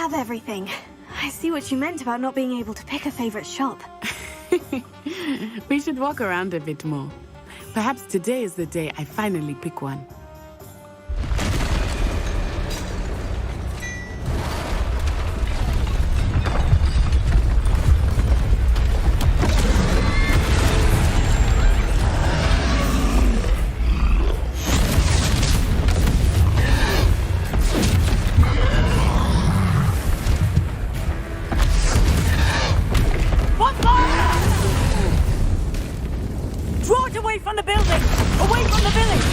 have everything. I see what you meant about not being able to pick a favorite shop. We should walk around a bit more. Perhaps today is the day I finally pick one. Away from the building! Away from the village!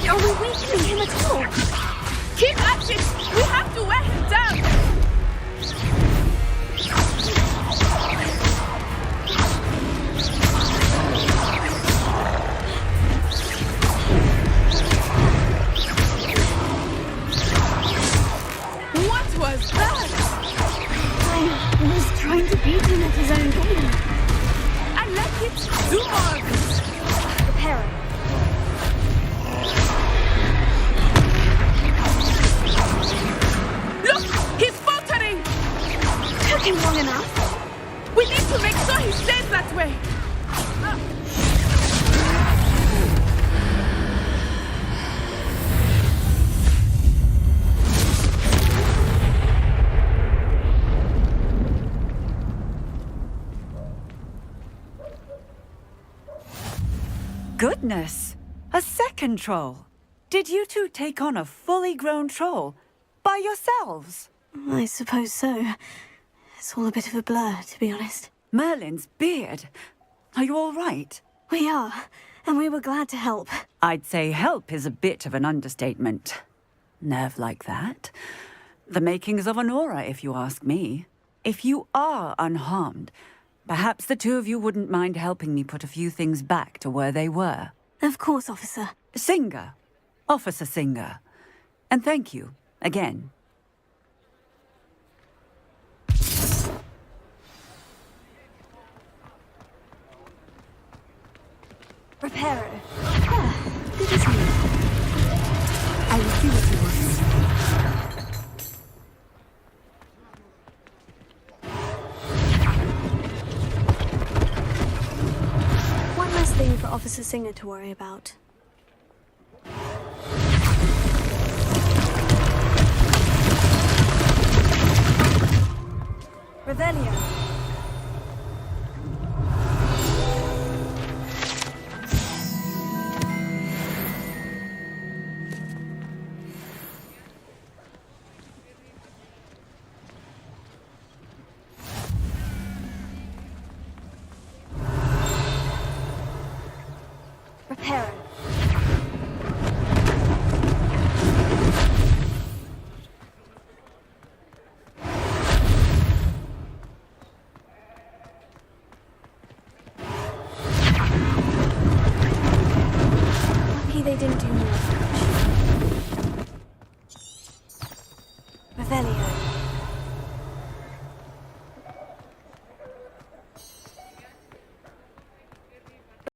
Are we weakening him at all? Keep at it! We have to wear him down! What was that? I was trying to beat him at his own game. I like it! Do more! Prepare it. Look! He's faltering! Took him long enough. We need to make sure he stays that way! Goodness! A second troll! Did you two take on a fully grown troll? By yourselves? I suppose so. It's all a bit of a blur, to be honest. Merlin's beard. Are you all right? We are, and we were glad to help. I'd say help is a bit of an understatement. Nerve like that. The makings of an aura, if you ask me. If you are unharmed, perhaps the two of you wouldn't mind helping me put a few things back to where they were. Of course, officer. Singer. Officer Singer. And thank you, again. Reparo. Ah, good to see you. I will see what you want. One less thing for Officer Singer to worry about. Revelio. Reparo. Lucky they didn't do more damage. Revelio.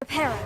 Reparo.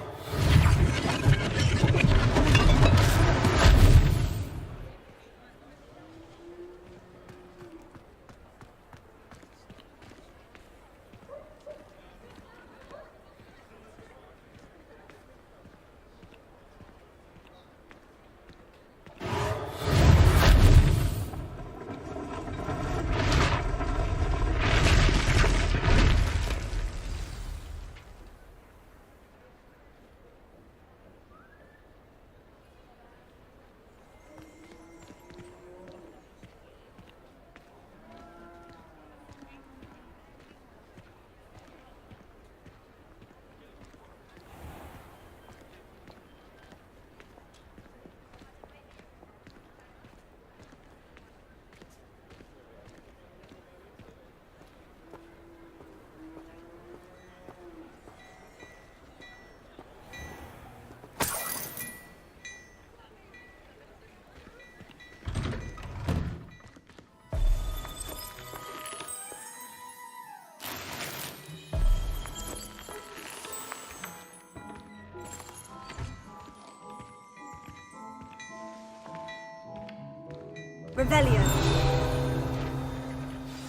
Revelio.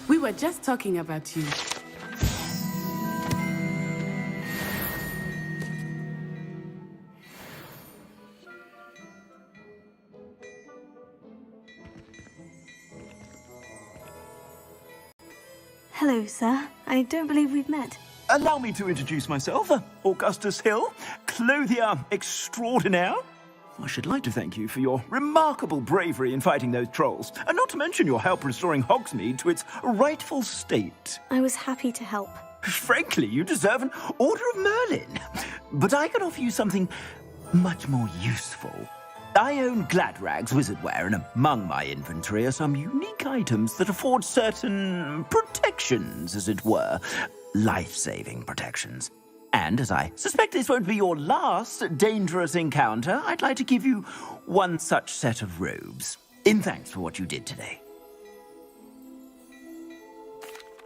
We were just talking about you. Hello, sir. I don't believe we've met. Allow me to introduce myself, Augustus Hill, clothier extraordinaire. I should like to thank you for your remarkable bravery in fighting those trolls, and not to mention your help restoring Hogsmeade to its rightful state. I was happy to help. Frankly, you deserve an Order of Merlin. But I can offer you something much more useful. I own Gladrag's wizardware, and among my inventory are some unique items that afford certain protections, as it were. Life-saving protections. And as I suspect this won't be your last dangerous encounter, I'd like to give you one such set of robes, in thanks for what you did today.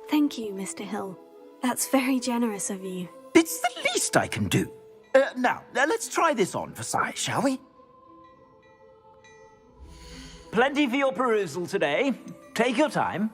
Thank you, Mr. Hill. That's very generous of you. It's the least I can do. Now, let's try this on for size, shall we? Plenty for your perusal today. Take your time.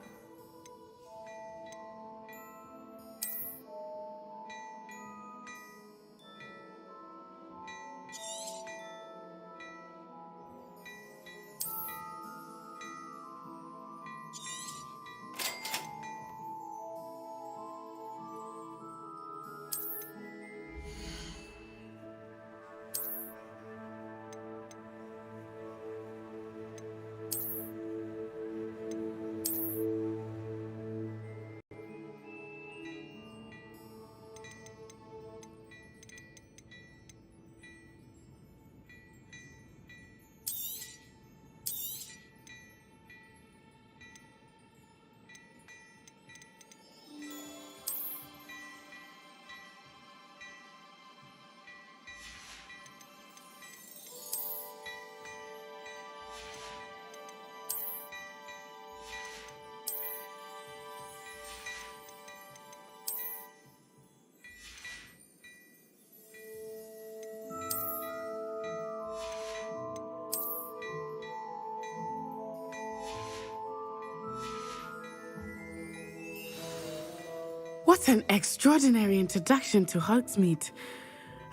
What an extraordinary introduction to Hogsmeade.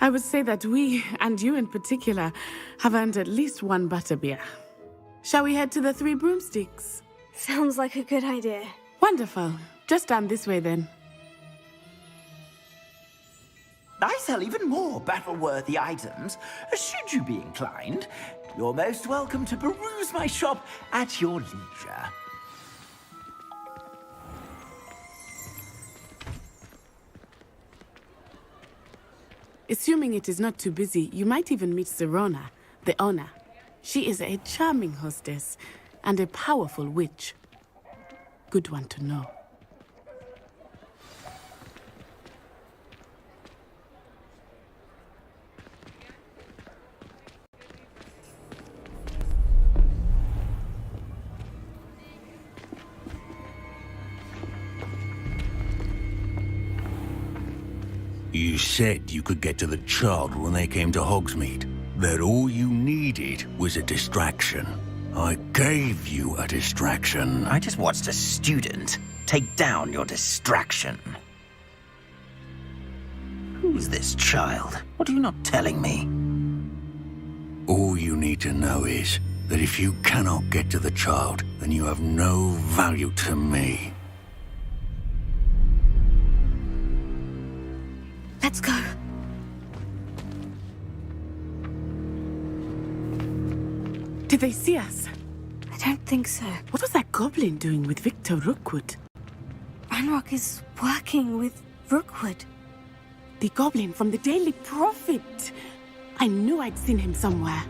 I would say that we, and you in particular, have earned at least one butterbeer. Shall we head to the Three Broomsticks? Sounds like a good idea. Wonderful. Just down this way then. I sell even more battle-worthy items. Should you be inclined, you're most welcome to peruse my shop at your leisure. Assuming it is not too busy, you might even meet Serona, the owner. She is a charming hostess and a powerful witch. Good one to know. You said you could get to the child when they came to Hogsmeade. That all you needed was a distraction. I gave you a distraction. I just watched a student take down your distraction. Who's this child? What are you not telling me? All you need to know is that if you cannot get to the child, then you have no value to me. Let's go. Did they see us? I don't think so. What was that goblin doing with Victor Rookwood? Ranrock is working with Rookwood. The goblin from the Daily Prophet. I knew I'd seen him somewhere.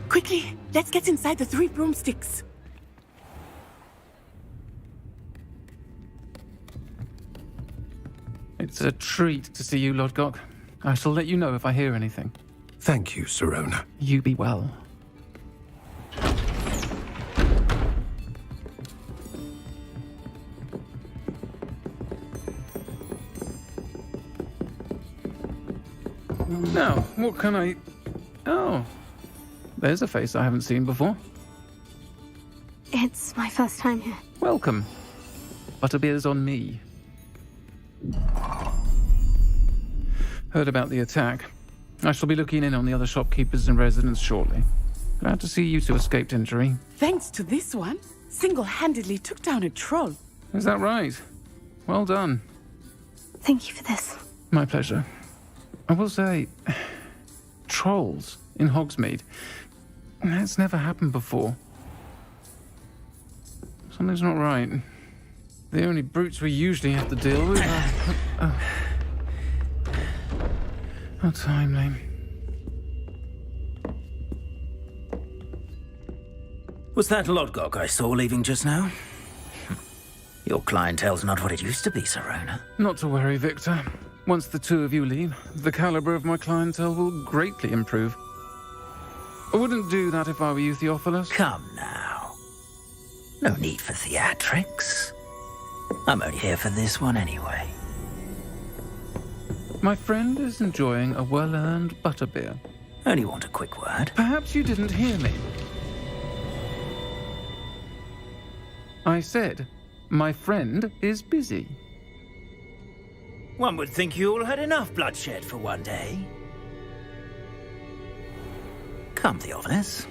Quickly, let's get inside the Three Broomsticks. It's a treat to see you, Lord Gok. I shall let you know if I hear anything. Thank you, Serona. You be well. Now, what can I... Oh. There's a face I haven't seen before. It's my first time here. Welcome. Butterbeer's on me. Heard about the attack. I shall be looking in on the other shopkeepers and residents shortly. Glad to see you two escaped injury. Thanks to this one, single-handedly took down a troll. Is that right? Well done. Thank you for this. My pleasure. I will say, trolls in Hogsmeade. That's never happened before. Something's not right. The only brutes we usually have to deal with are... How timely. Was that Lodgok I saw leaving just now? Your clientele's not what it used to be, Serona. Not to worry, Victor. Once the two of you leave, the caliber of my clientele will greatly improve. I wouldn't do that if I were you, Theophilus. Come now. No need for theatrics. I'm only here for this one anyway. My friend is enjoying a well-earned butterbeer. Only want a quick word. Perhaps you didn't hear me. I said, my friend is busy. One would think you all had enough bloodshed for one day. Come, Theophilus.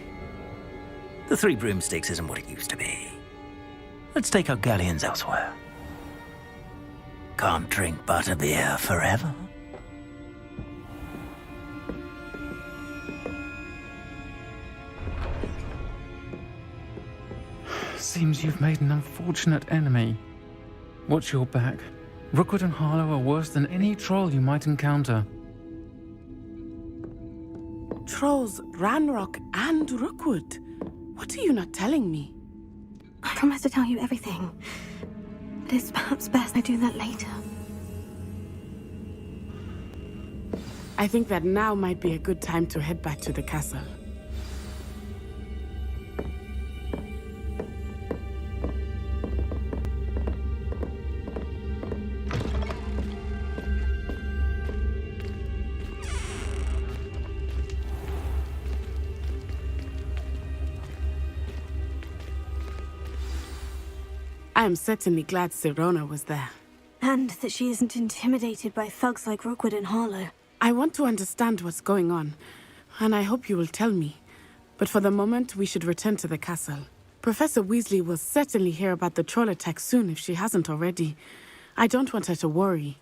The Three Broomsticks isn't what it used to be. Let's take our galleons elsewhere. Can't drink butterbeer forever. Seems you've made an unfortunate enemy. Watch your back. Rookwood and Harlow are worse than any troll you might encounter. Trolls, Ranrock, and Rookwood. What are you not telling me? I promise to tell you everything. But it's perhaps best I do that later. I think that now might be a good time to head back to the castle. I am certainly glad Serona was there. And that she isn't intimidated by thugs like Rookwood and Harlow. I want to understand what's going on, and I hope you will tell me. But for the moment, we should return to the castle. Professor Weasley will certainly hear about the troll attack soon if she hasn't already. I don't want her to worry.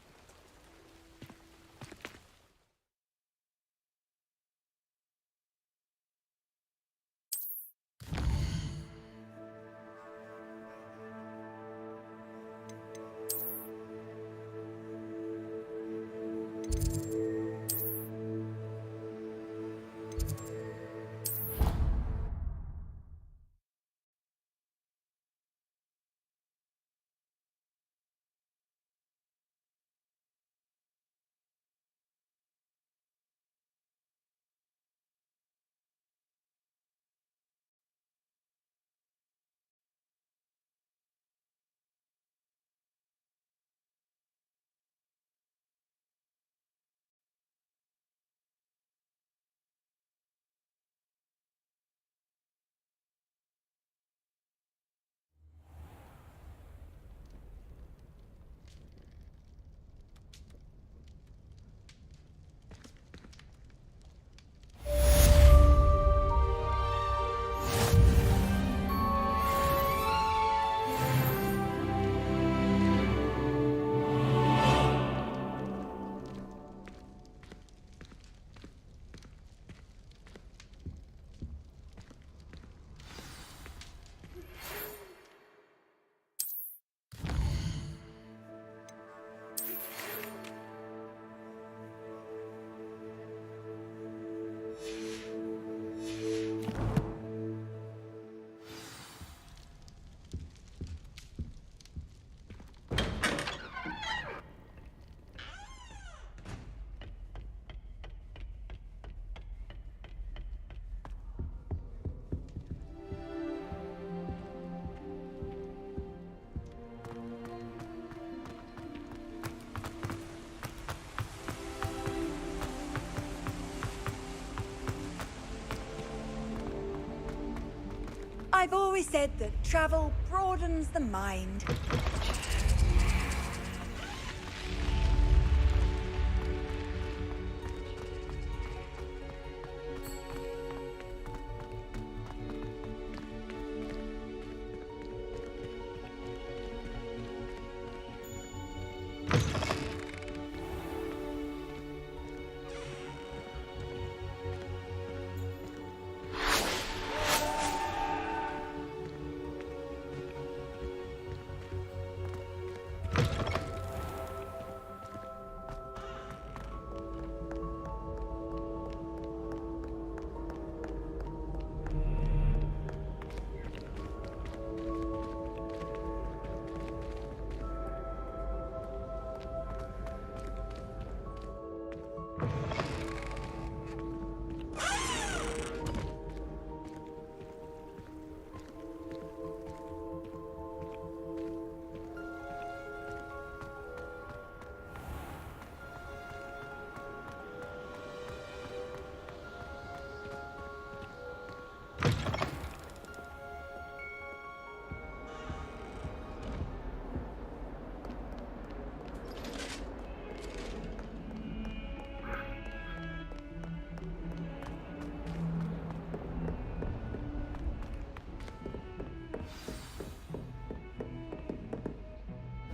I've always said that travel broadens the mind.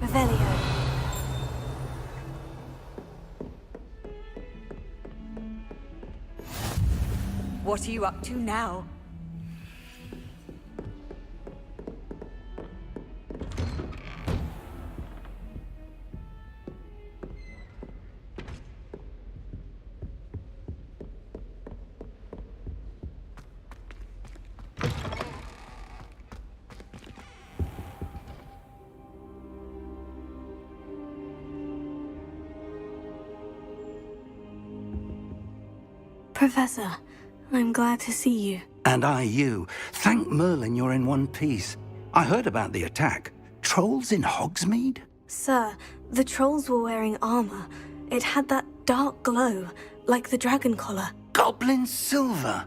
Revelio. What are you up to now? Professor, I'm glad to see you. And I you. Thank Merlin you're in one piece. I heard about the attack. Trolls in Hogsmeade? Sir, the trolls were wearing armor. It had that dark glow, like the dragon collar. Goblin silver.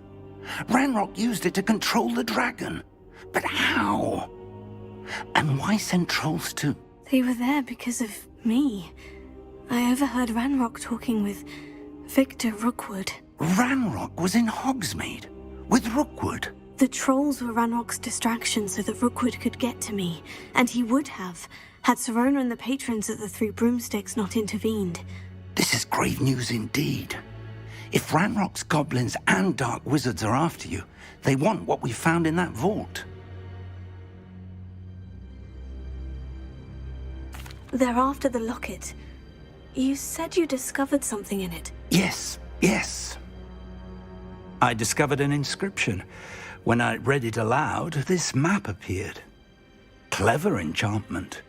Ranrock used it to control the dragon. But how? And why send trolls to... They were there because of me. I overheard Ranrock talking with Victor Rookwood. Ranrock was in Hogsmeade? With Rookwood? The trolls were Ranrock's distraction so that Rookwood could get to me, and he would have, had Sirona and the patrons at the Three Broomsticks not intervened. This is grave news indeed. If Ranrock's goblins and dark wizards are after you, they want what we found in that vault. They're after the locket. You said you discovered something in it. Yes. I discovered an inscription. When I read it aloud, this map appeared. Clever enchantment.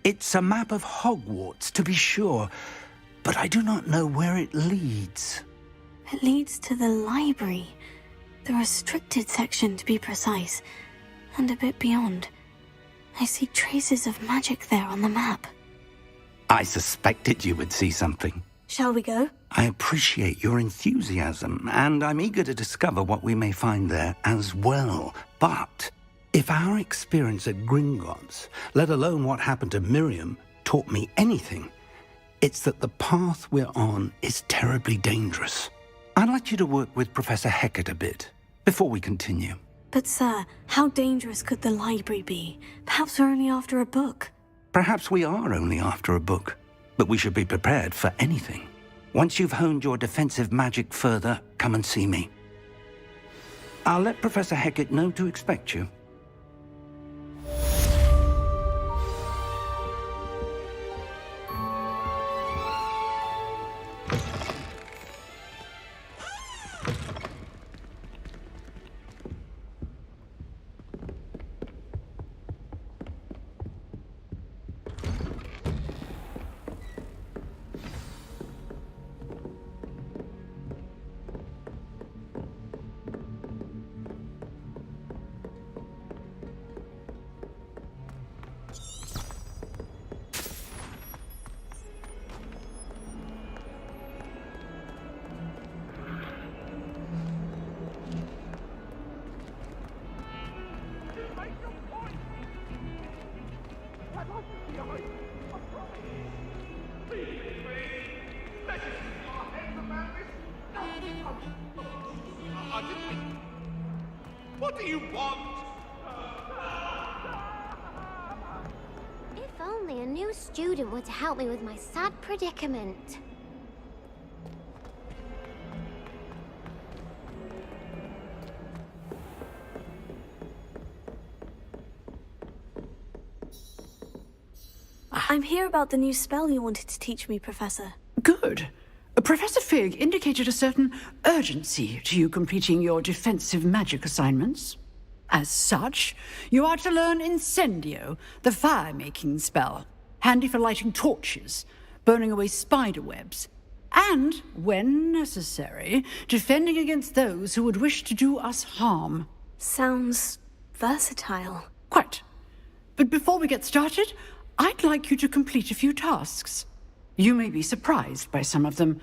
It's a map of Hogwarts, to be sure, but I do not know where it leads. It leads to the library. The restricted section, to be precise. And a bit beyond. I see traces of magic there on the map. I suspected you would see something. Shall we go? I appreciate your enthusiasm, and I'm eager to discover what we may find there as well. But if our experience at Gringotts, let alone what happened to Miriam, taught me anything, it's that the path we're on is terribly dangerous. I'd like you to work with Professor Hecat a bit before we continue. But sir, how dangerous could the library be? Perhaps we're only after a book. Perhaps we are only after a book, but we should be prepared for anything. Once you've honed your defensive magic further, come and see me. I'll let Professor Hecat know to expect you. What do you want? If only a new student were to help me with my sad predicament. I'm here about the new spell you wanted to teach me, Professor. Good. Professor Fig indicated a certain urgency to you completing your defensive magic assignments. As such, you are to learn Incendio, the fire-making spell, handy for lighting torches, burning away spider webs, and, when necessary, defending against those who would wish to do us harm. Sounds versatile. Quite. But before we get started, I'd like you to complete a few tasks. You may be surprised by some of them.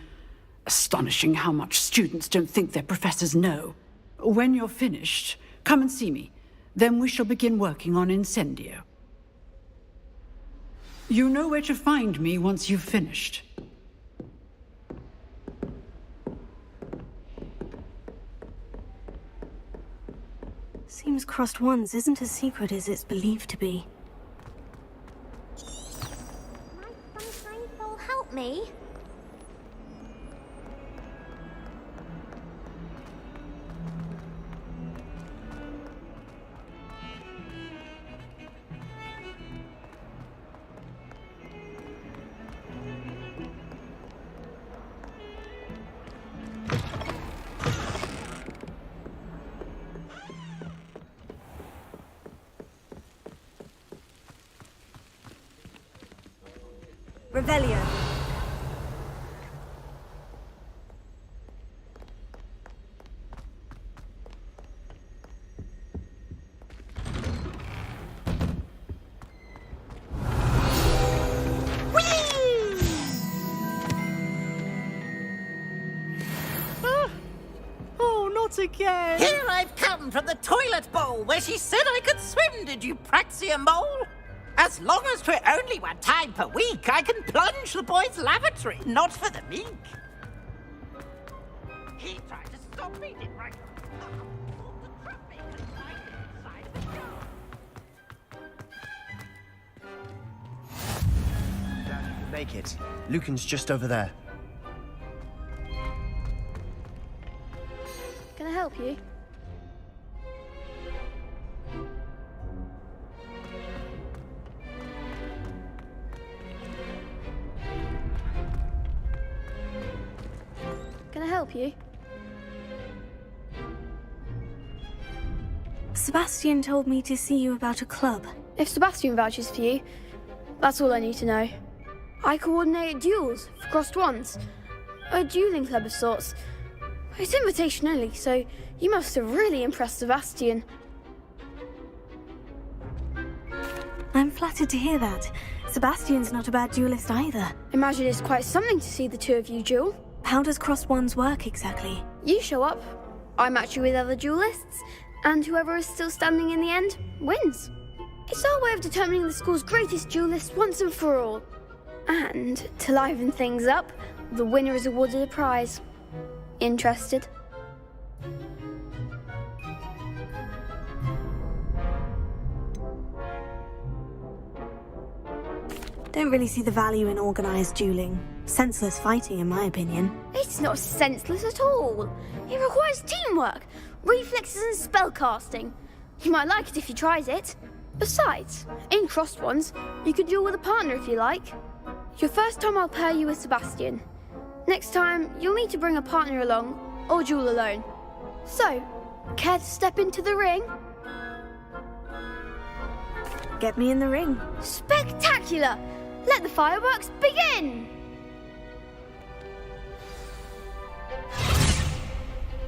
Astonishing how much students don't think their professors know. When you're finished, come and see me. Then we shall begin working on Incendio. You know where to find me once you've finished. Seems Crossed Ones isn't as secret as it's believed to be. My sunshine soul help me? Revelio. Oh, not again! Here I've come from the toilet bowl where she said I could swim, did you praxia mole? As long as 'twere only one time per week, I can plunge the boy's lavatory, not for the meek. He tried to stop me, did right? The traffic and light inside the jar. Dad, you can make it. Lucan's just over there. Can I help you? Can I help you? Sebastian told me to see you about a club. If Sebastian vouches for you, that's all I need to know. I coordinate duels for Crossed Ones. A dueling club of sorts. It's invitation only, so you must have really impressed Sebastian. I'm flattered to hear that. Sebastian's not a bad duelist either. Imagine it's quite something to see the two of you duel. How does Crossed Ones work exactly? You show up, I match you with other duelists, and whoever is still standing in the end wins. It's our way of determining the school's greatest duelist once and for all. And to liven things up, the winner is awarded a prize. Interested? Don't really see the value in organized dueling. Senseless fighting, in my opinion. It's not senseless at all. It requires teamwork, reflexes and spellcasting. You might like it if you tried it. Besides, in Crossed Ones, you could duel with a partner if you like. Your first time I'll pair you with Sebastian. Next time, you'll need to bring a partner along, or duel alone. So, care to step into the ring? Get me in the ring. Spectacular! Let the fireworks begin!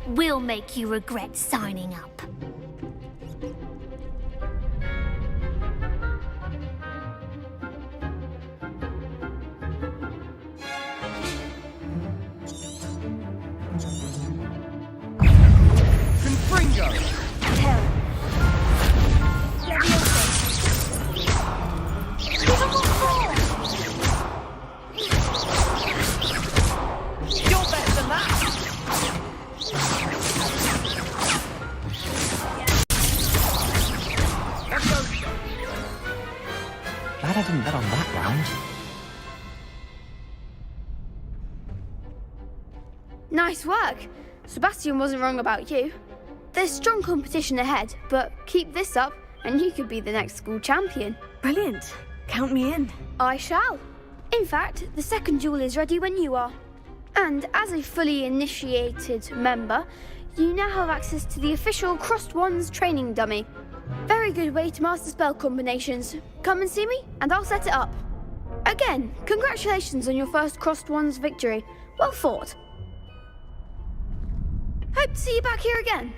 We'll make you regret signing up. Confringo! He's almost Glad I didn't bet on that round. Nice work. Sebastian wasn't wrong about you. There's strong competition ahead, but keep this up and you could be the next school champion. Brilliant. Count me in. I shall. In fact, the second duel is ready when you are. And as a fully initiated member, you now have access to the official Crossed Wands training dummy. Very good way to master spell combinations. Come and see me, and I'll set it up. Again, congratulations on your first Crossed Wands victory. Well fought. Hope to see you back here again.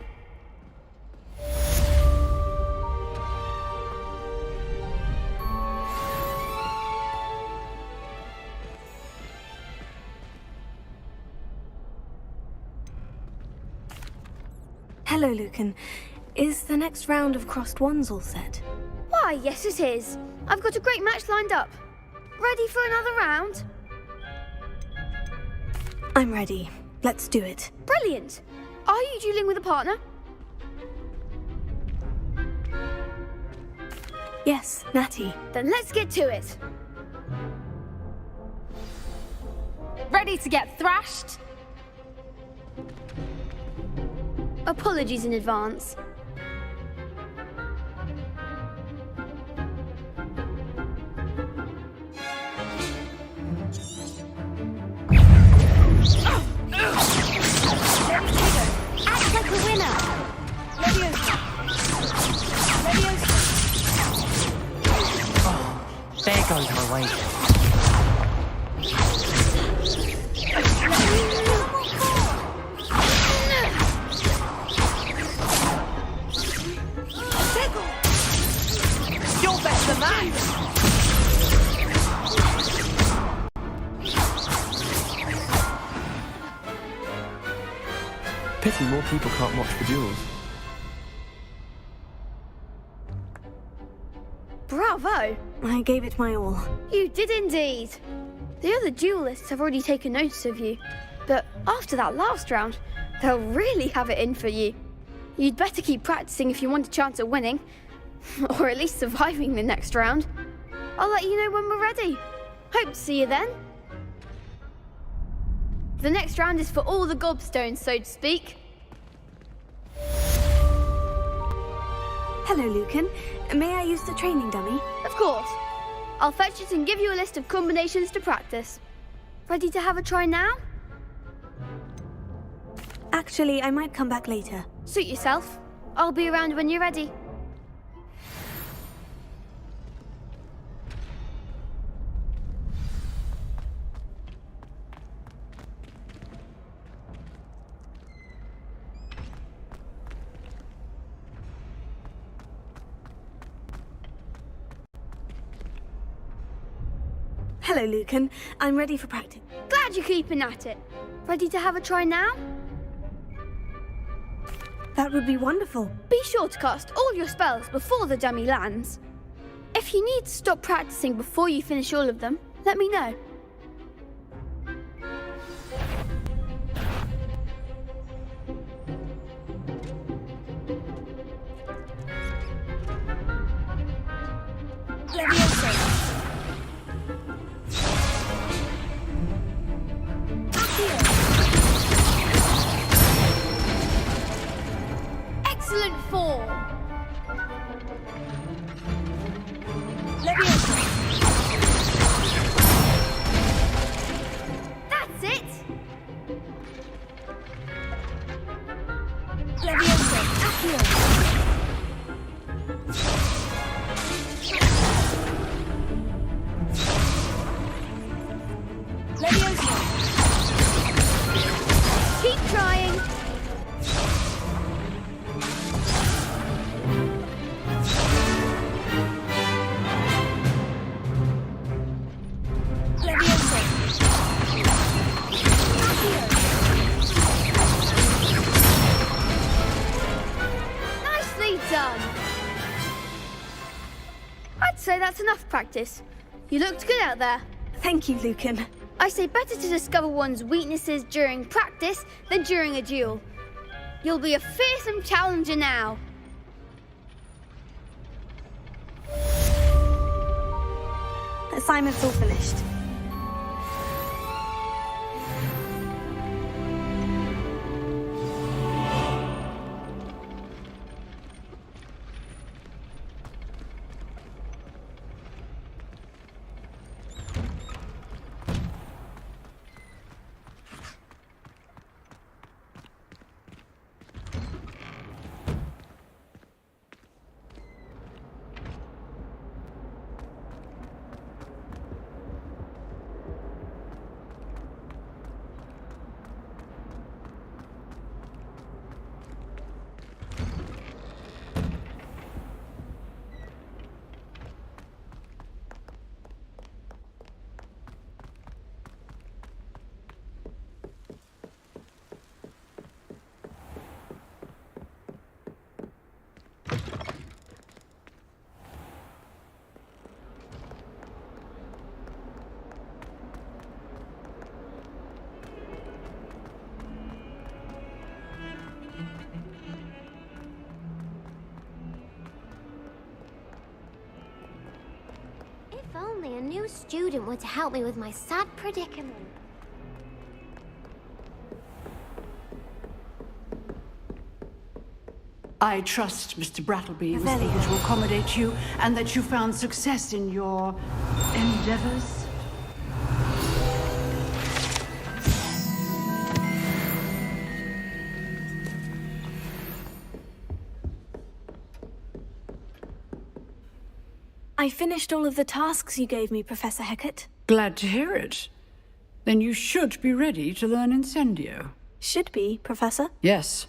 Hello, Lucan. Is the next round of Crossed Wands all set? Why, yes it is. I've got a great match lined up. Ready for another round? I'm ready. Let's do it. Brilliant. Are you dueling with a partner? Yes, Natty. Then let's get to it. Ready to get thrashed? Apologies in advance. Act like a winner! There goes my weight. You're better than that! Pity more people can't watch the duels. Bravo! I gave it my all. You did indeed. The other duelists have already taken notice of you, but after that last round, they'll really have it in for you. You'd better keep practicing if you want a chance at winning, or at least surviving the next round. I'll let you know when we're ready. Hope to see you then. The next round is for all the gobstones, so to speak. Hello, Lucan. May I use the training dummy? Of course. I'll fetch it and give you a list of combinations to practice. Ready to have a try now? Actually, I might come back later. Suit yourself. I'll be around when you're ready. Hello, Lucan. I'm ready for practice. Glad you're keeping at it. Ready to have a try now? That would be wonderful. Be sure to cast all your spells before the dummy lands. If you need to stop practicing before you finish all of them, let me know. Excellent form. That's it. Keep trying. Nicely done. I'd say that's enough practice. You looked good out there. Thank you, Lucan. I say better to discover one's weaknesses during practice than during a duel. You'll be a fearsome challenger now. Assignment's all finished. If only a new student were to help me with my sad predicament. I trust Mr. Brattleby was able to accommodate you and that you found success in your endeavors. I finished all of the tasks you gave me, Professor Hecat. Glad to hear it. Then you should be ready to learn Incendio. Should be, Professor? Yes.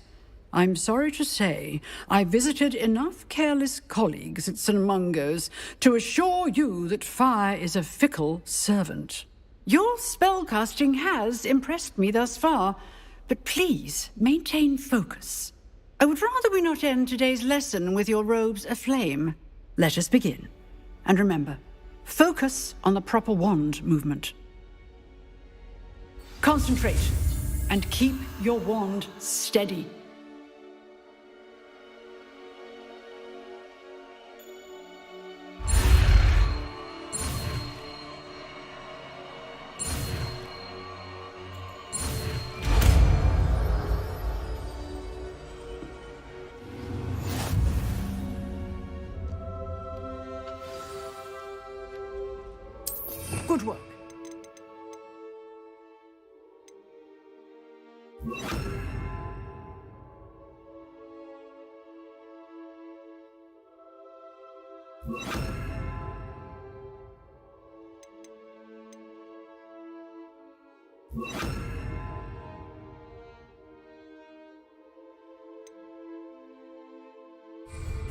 I'm sorry to say, I visited enough careless colleagues at St. Mungo's to assure you that fire is a fickle servant. Your spellcasting has impressed me thus far, but please maintain focus. I would rather we not end today's lesson with your robes aflame. Let us begin. And remember, focus on the proper wand movement. Concentrate and keep your wand steady. Good work.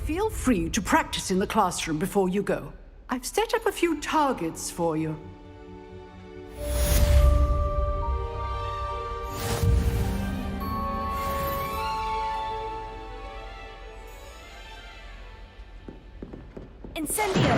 Feel free to practice in the classroom before you go. I've set up a few targets for you. Incendio!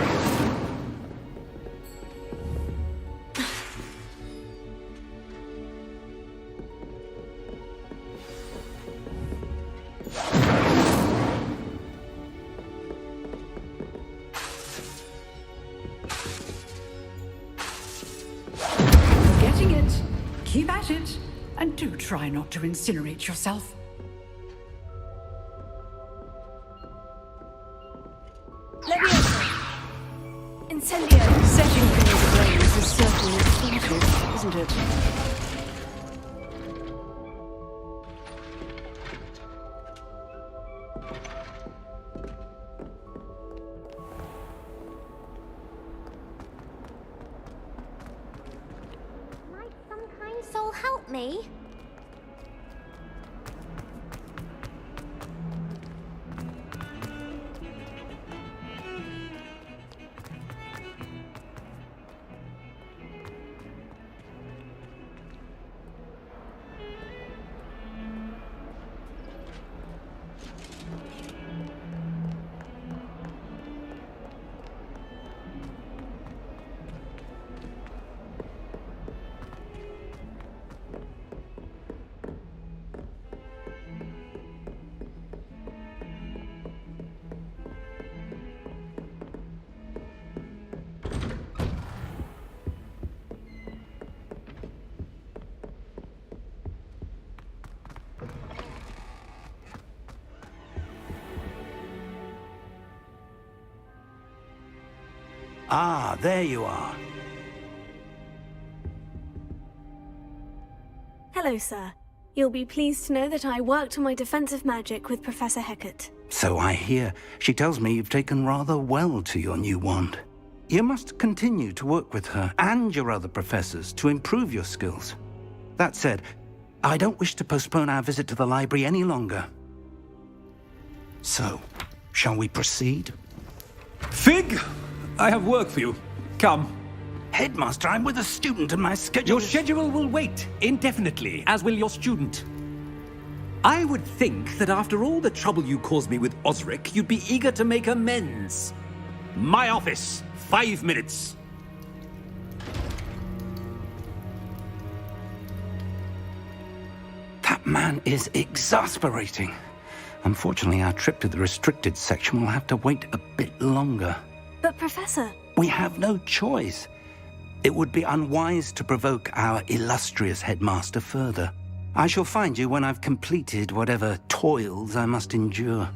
Getting it. Keep at it. And do try not to incinerate yourself. Incendio! Setting things ablaze is certainly expensive, isn't it? Might some kind soul help me? Ah, there you are. Hello, sir. You'll be pleased to know that I worked on my defensive magic with Professor Hecat. So I hear. She tells me you've taken rather well to your new wand. You must continue to work with her and your other professors to improve your skills. That said, I don't wish to postpone our visit to the library any longer. So, shall we proceed? Fig! I have work for you. Come. Headmaster, I'm with a student and my schedule Your schedule will wait indefinitely, as will your student. I would think that after all the trouble you caused me with Osric, you'd be eager to make amends. My office, 5 minutes. That man is exasperating. Unfortunately, our trip to the restricted section will have to wait a bit longer. But, Professor... We have no choice. It would be unwise to provoke our illustrious headmaster further. I shall find you when I've completed whatever toils I must endure.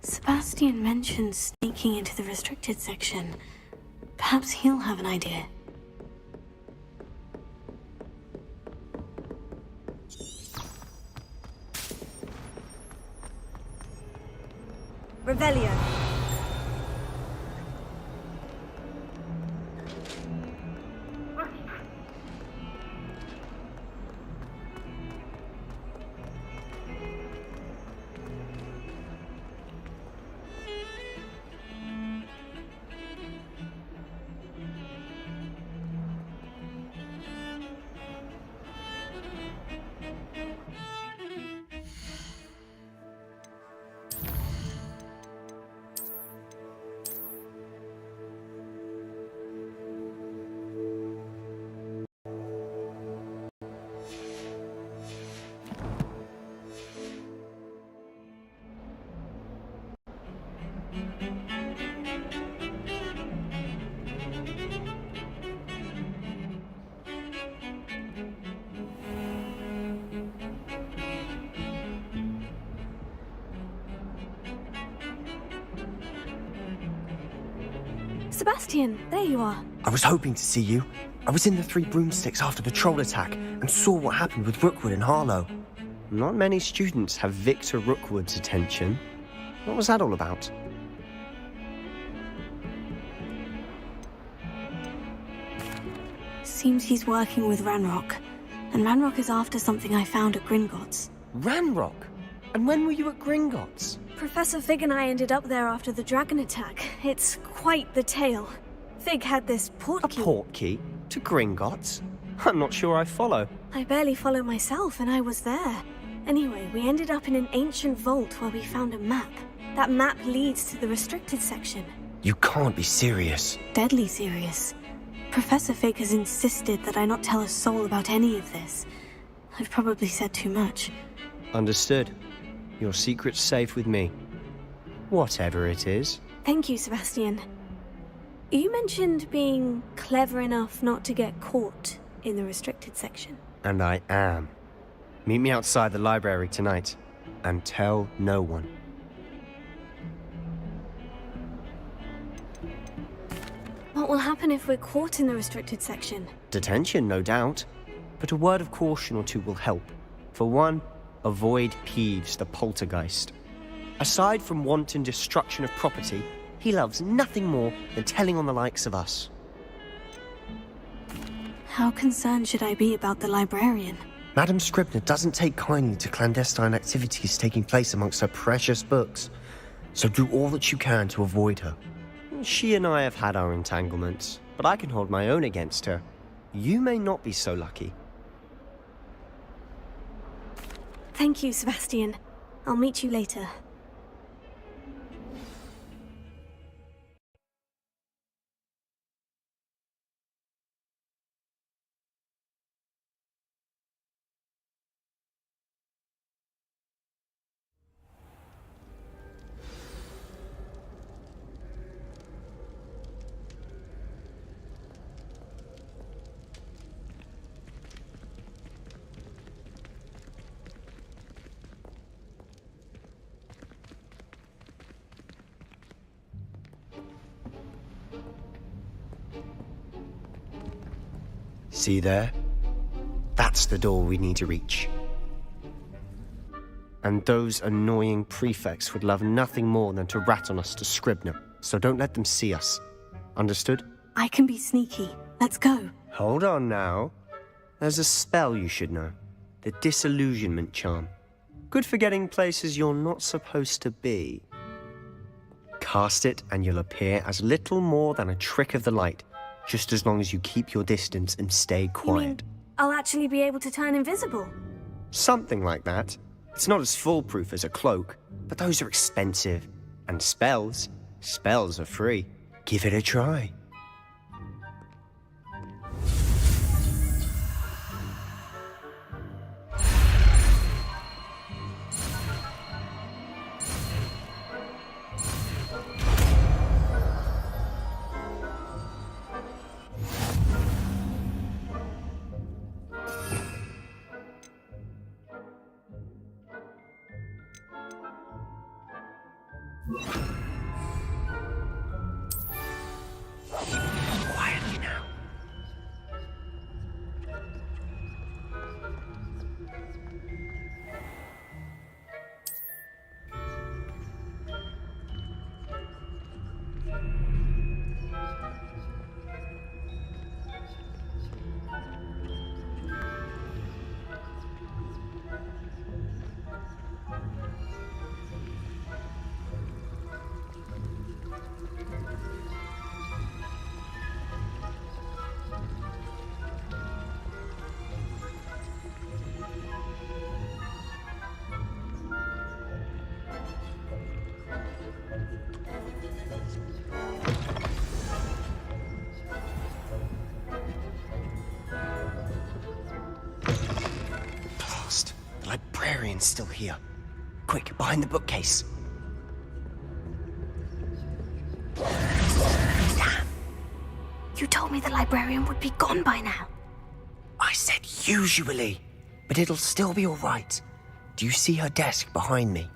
Sebastian mentioned sneaking into the restricted section. Perhaps he'll have an idea. Revelio. Sebastian, there you are. I was hoping to see you. I was in the Three Broomsticks after the troll attack and saw what happened with Rookwood and Harlow. Not many students have Victor Rookwood's attention. What was that all about? Seems he's working with Ranrock. And Ranrock is after something I found at Gringotts. Ranrock? And when were you at Gringotts? Professor Fig and I ended up there after the dragon attack. It's quite the tale. Fig had this portkey. A portkey? To Gringotts? I'm not sure I follow. I barely follow myself, and I was there. Anyway, we ended up in an ancient vault where we found a map. That map leads to the restricted section. You can't be serious. Deadly serious. Professor Fig has insisted that I not tell a soul about any of this. I've probably said too much. Understood. Your secret's safe with me. Whatever it is. Thank you, Sebastian. You mentioned being clever enough not to get caught in the restricted section. And I am. Meet me outside the library tonight. And tell no one. What will happen if we're caught in the restricted section? Detention, no doubt. But a word of caution or two will help. For one, avoid Peeves, the poltergeist. Aside from wanton destruction of property, he loves nothing more than telling on the likes of us. How concerned should I be about the librarian? Madam Scribner doesn't take kindly to clandestine activities taking place amongst her precious books, so do all that you can to avoid her. She and I have had our entanglements, but I can hold my own against her. You may not be so lucky. Thank you, Sebastian. I'll meet you later. See there? That's the door we need to reach. And those annoying prefects would love nothing more than to rat on us to Scribner, so don't let them see us. Understood? I can be sneaky. Let's go. Hold on now. There's a spell you should know. The Disillusionment Charm. Good for getting places you're not supposed to be. Cast it and you'll appear as little more than a trick of the light, just as long as you keep your distance and stay quiet. You mean I'll actually be able to turn invisible? Something like that. It's not as foolproof as a cloak, but those are expensive. And spells are free. Give it a try. Quietly now. The librarian's still here. Quick, behind the bookcase. Damn. You told me the librarian would be gone by now. I said usually, but it'll still be all right. Do you see her desk behind me?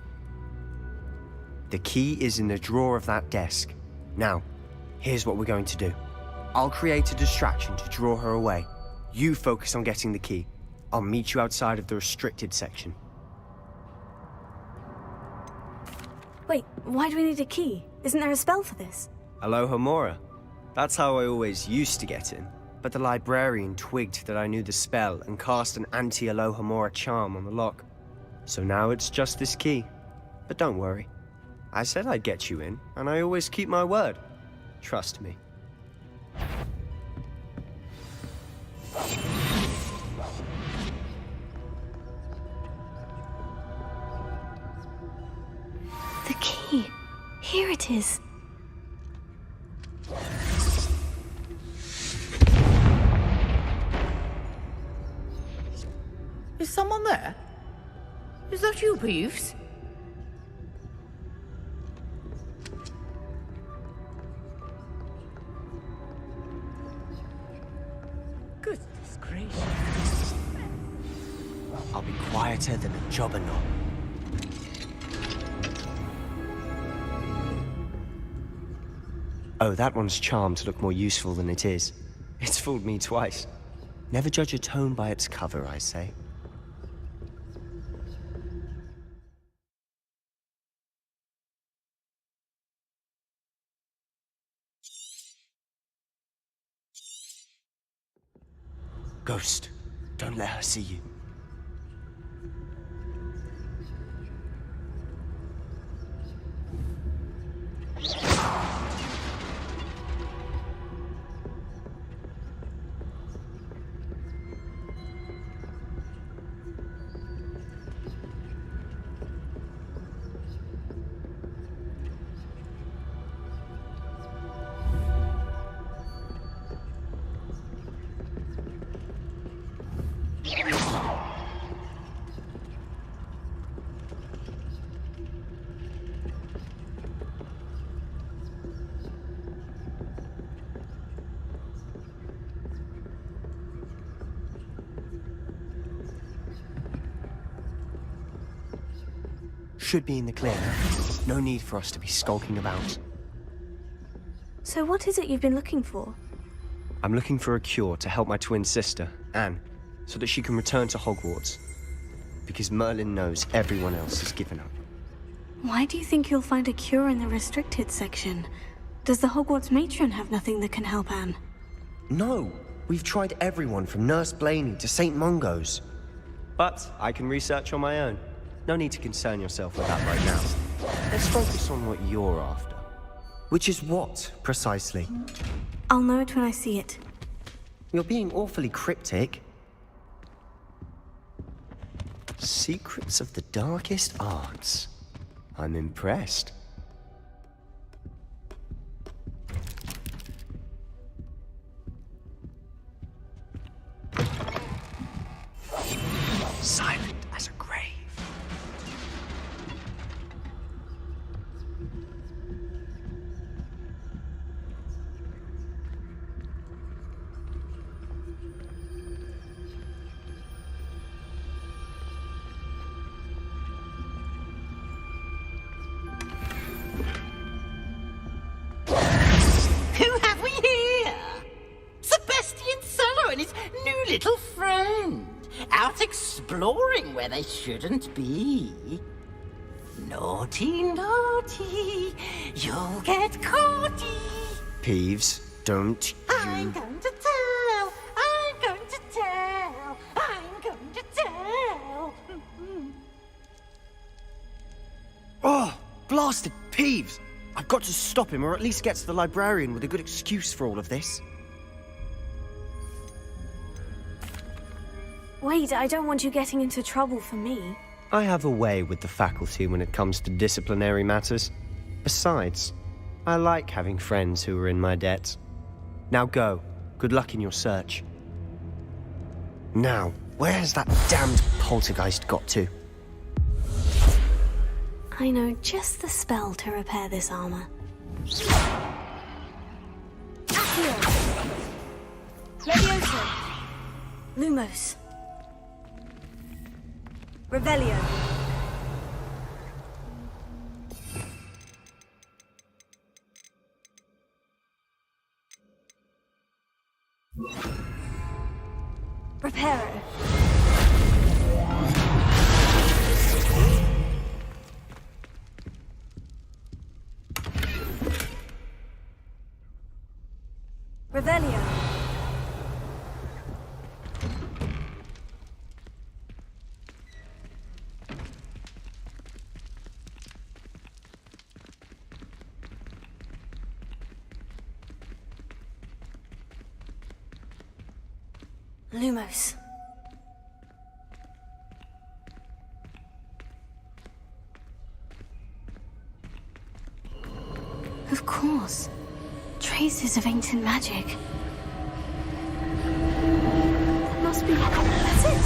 The key is in the drawer of that desk. Now, here's what we're going to do. I'll create a distraction to draw her away. You focus on getting the key. I'll meet you outside of the restricted section. Wait, why do we need a key? Isn't there a spell for this? Alohomora. That's how I always used to get in. But the librarian twigged that I knew the spell and cast an anti-Alohomora charm on the lock. So now it's just this key. But don't worry. I said I'd get you in, and I always keep my word. Trust me. The key. Here it is. Is someone there? Is that you, Peeves? Goodness gracious. I'll be quieter than a jobberknoll. Oh, that one's charmed to look more useful than it is. It's fooled me twice. Never judge a tome by its cover, I say. Ghost, don't let her see you. Should be in the clear now. No need for us to be skulking about. So what is it you've been looking for? I'm looking for a cure to help my twin sister, Anne, so that she can return to Hogwarts. Because Merlin knows everyone else has given up. Why do you think you'll find a cure in the restricted section? Does the Hogwarts matron have nothing that can help Anne? No, we've tried everyone from Nurse Blaney to St. Mungo's. But I can research on my own. No need to concern yourself with that right now. Let's focus on what you're after. Which is what, precisely? I'll know it when I see it. You're being awfully cryptic. Secrets of the darkest arts. I'm impressed. Silent as a grave. Who have we here? Sebastian Cello and his new little friend. Out exploring where they shouldn't be. Naughty, naughty, you'll get caughty. Peeves, don't I'm going to tell, I'm going to tell, I'm going to tell. Oh, blasted Peeves! I've got to stop him, or at least get to the librarian with a good excuse for all of this. Wait, I don't want you getting into trouble for me. I have a way with the faculty when it comes to disciplinary matters. Besides, I like having friends who are in my debt. Now go. Good luck in your search. Now, where has that damned poltergeist got to? I know just the spell to repair this armor. Accio! Levioso! Lumos! Revelio! Reparo! Revelio! Lumos. Of course. Traces of ancient magic. That must be... That's it!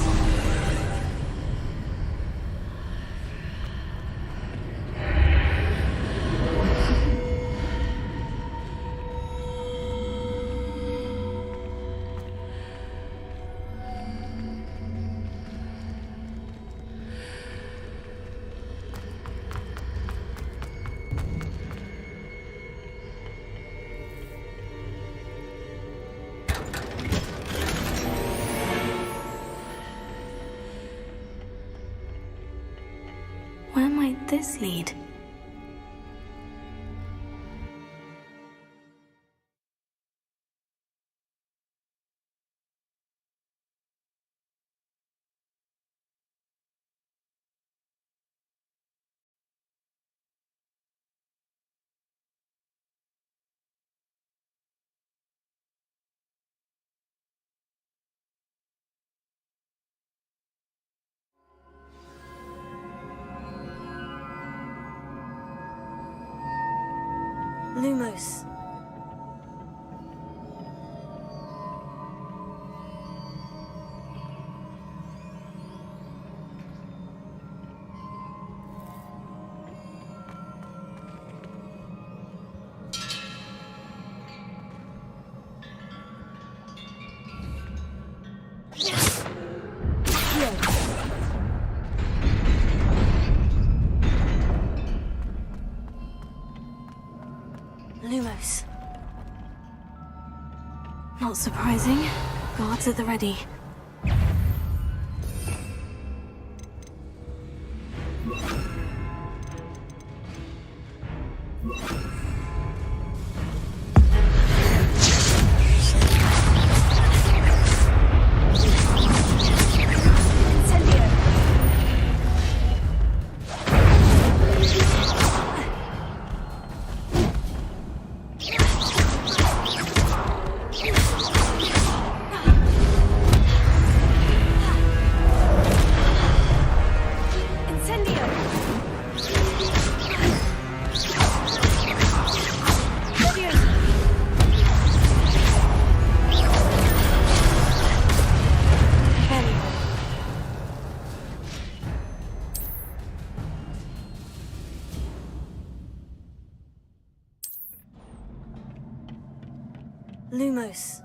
Where might this lead? Lumos. Lumos. Not surprising. Guards at the ready. Lumos.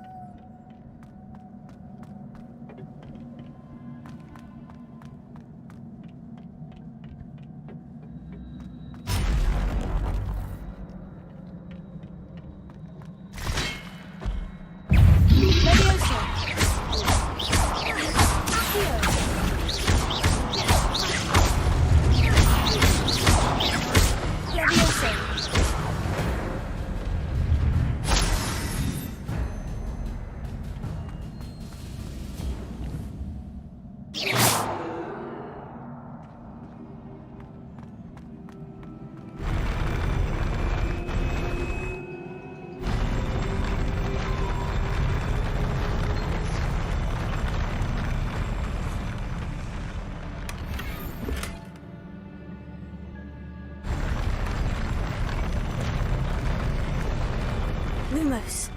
Lumos.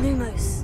Lumos.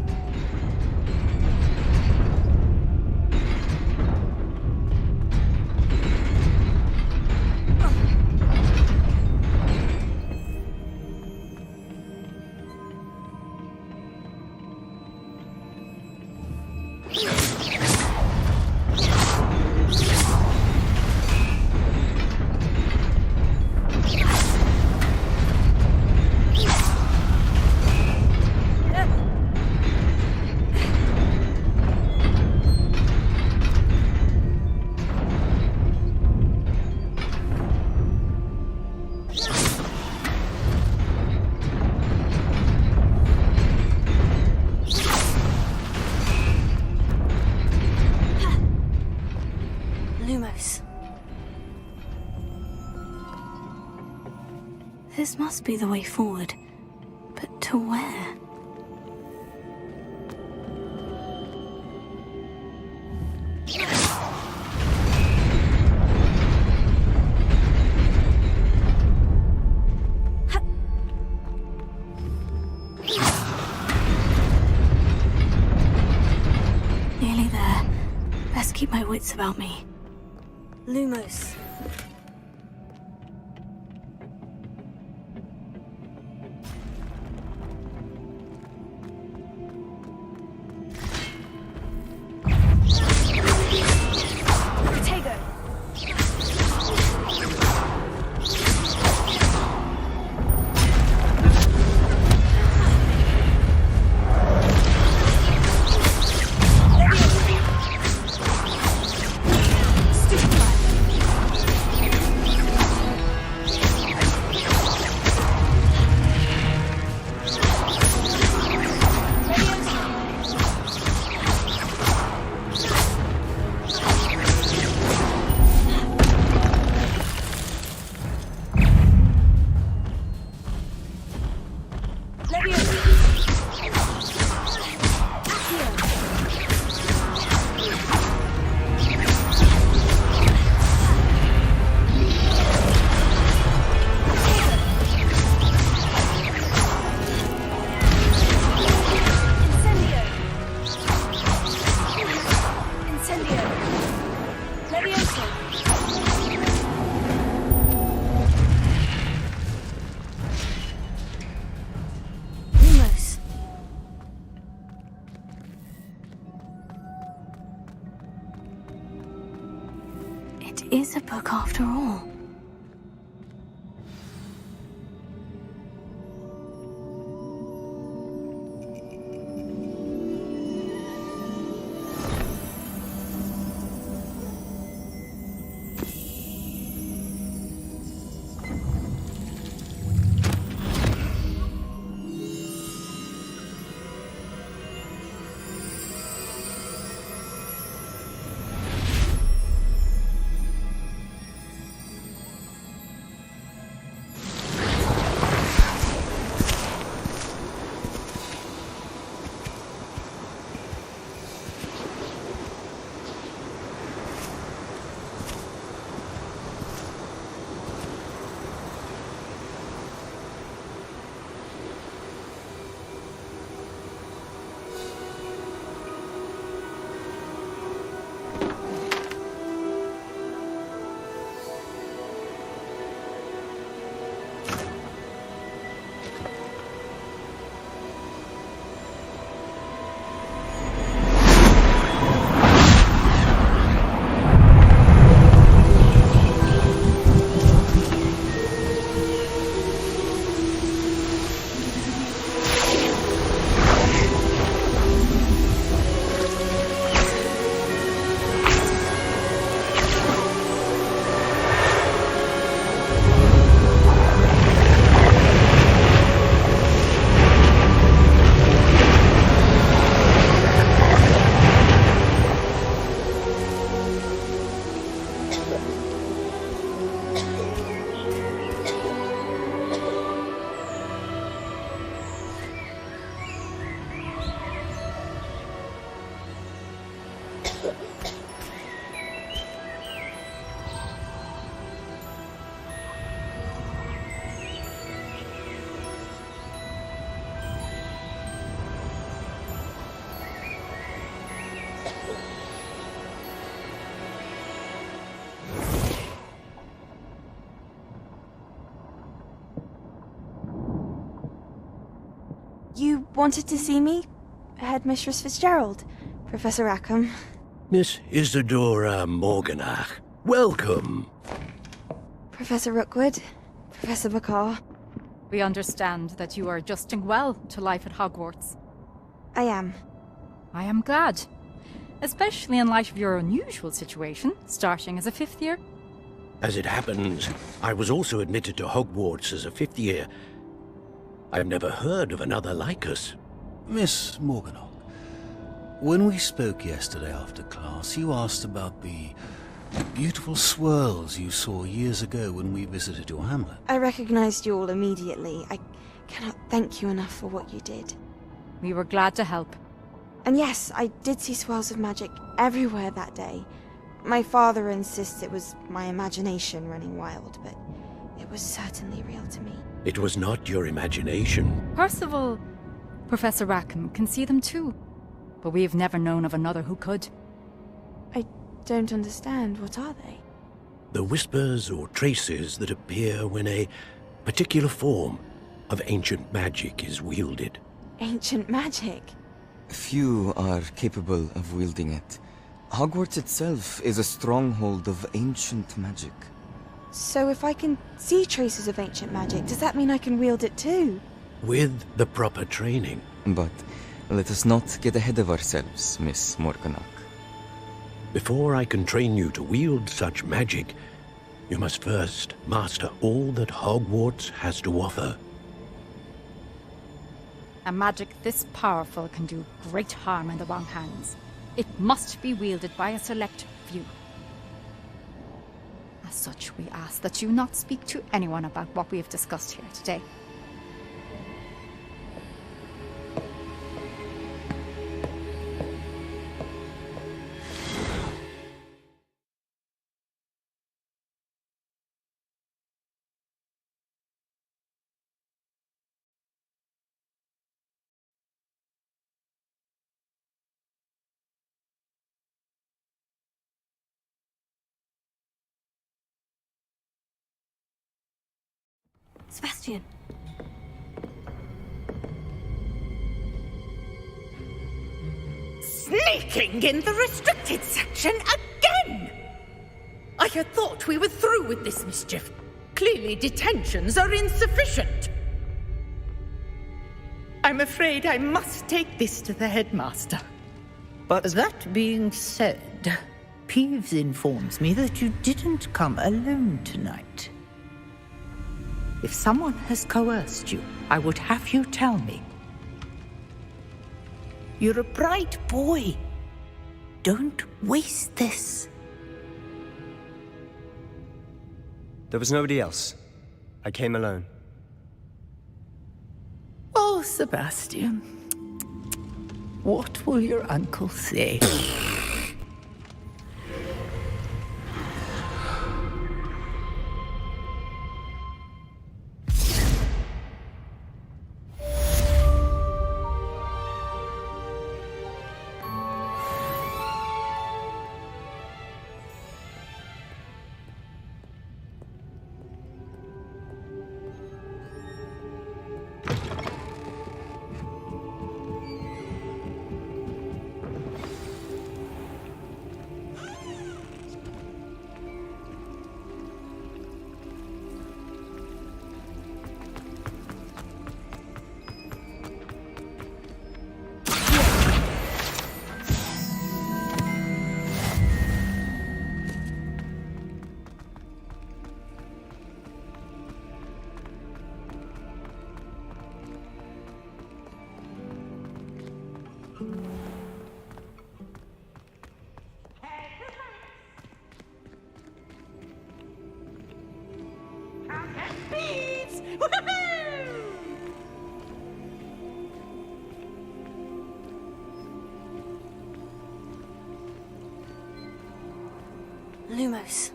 Lumos. This must be the way forward. But to where? Nearly there. Best keep my wits about me. Lumos. It is a book after all. wanted to see me? Headmistress Fitzgerald, Professor Rackham. Miss Isadora Morganach, welcome. Professor Rookwood, Professor Bakar. We understand that you are adjusting well to life at Hogwarts. I am. I am glad. Especially in light of your unusual situation, starting as a 5th year. As it happens, I was also admitted to Hogwarts as a 5th year. I've never heard of another like us. Miss Morganach, when we spoke yesterday after class, you asked about the beautiful swirls you saw years ago when we visited your hamlet. I recognized you all immediately. I cannot thank you enough for what you did. We were glad to help. And yes, I did see swirls of magic everywhere that day. My father insists it was my imagination running wild, but it was certainly real to me. It was not your imagination. Percival, Professor Rackham can see them too. But we have never known of another who could. I don't understand. What are they? The whispers or traces that appear when a particular form of ancient magic is wielded. Ancient magic? Few are capable of wielding it. Hogwarts itself is a stronghold of ancient magic. So if I can see traces of ancient magic, does that mean I can wield it too? With the proper training. But let us not get ahead of ourselves, Miss Morganach. Before I can train you to wield such magic, you must first master all that Hogwarts has to offer. A magic this powerful can do great harm in the wrong hands. It must be wielded by a select few. As such, we ask that you not speak to anyone about what we have discussed here today. Sebastian. Sneaking in the restricted section again! I had thought we were through with this mischief. Clearly detentions are insufficient. I'm afraid I must take this to the headmaster. But that being said, Peeves informs me that you didn't come alone tonight. If someone has coerced you, I would have you tell me. You're a bright boy. Don't waste this. There was nobody else. I came alone. Oh, Sebastian. What will your uncle say? Lumos.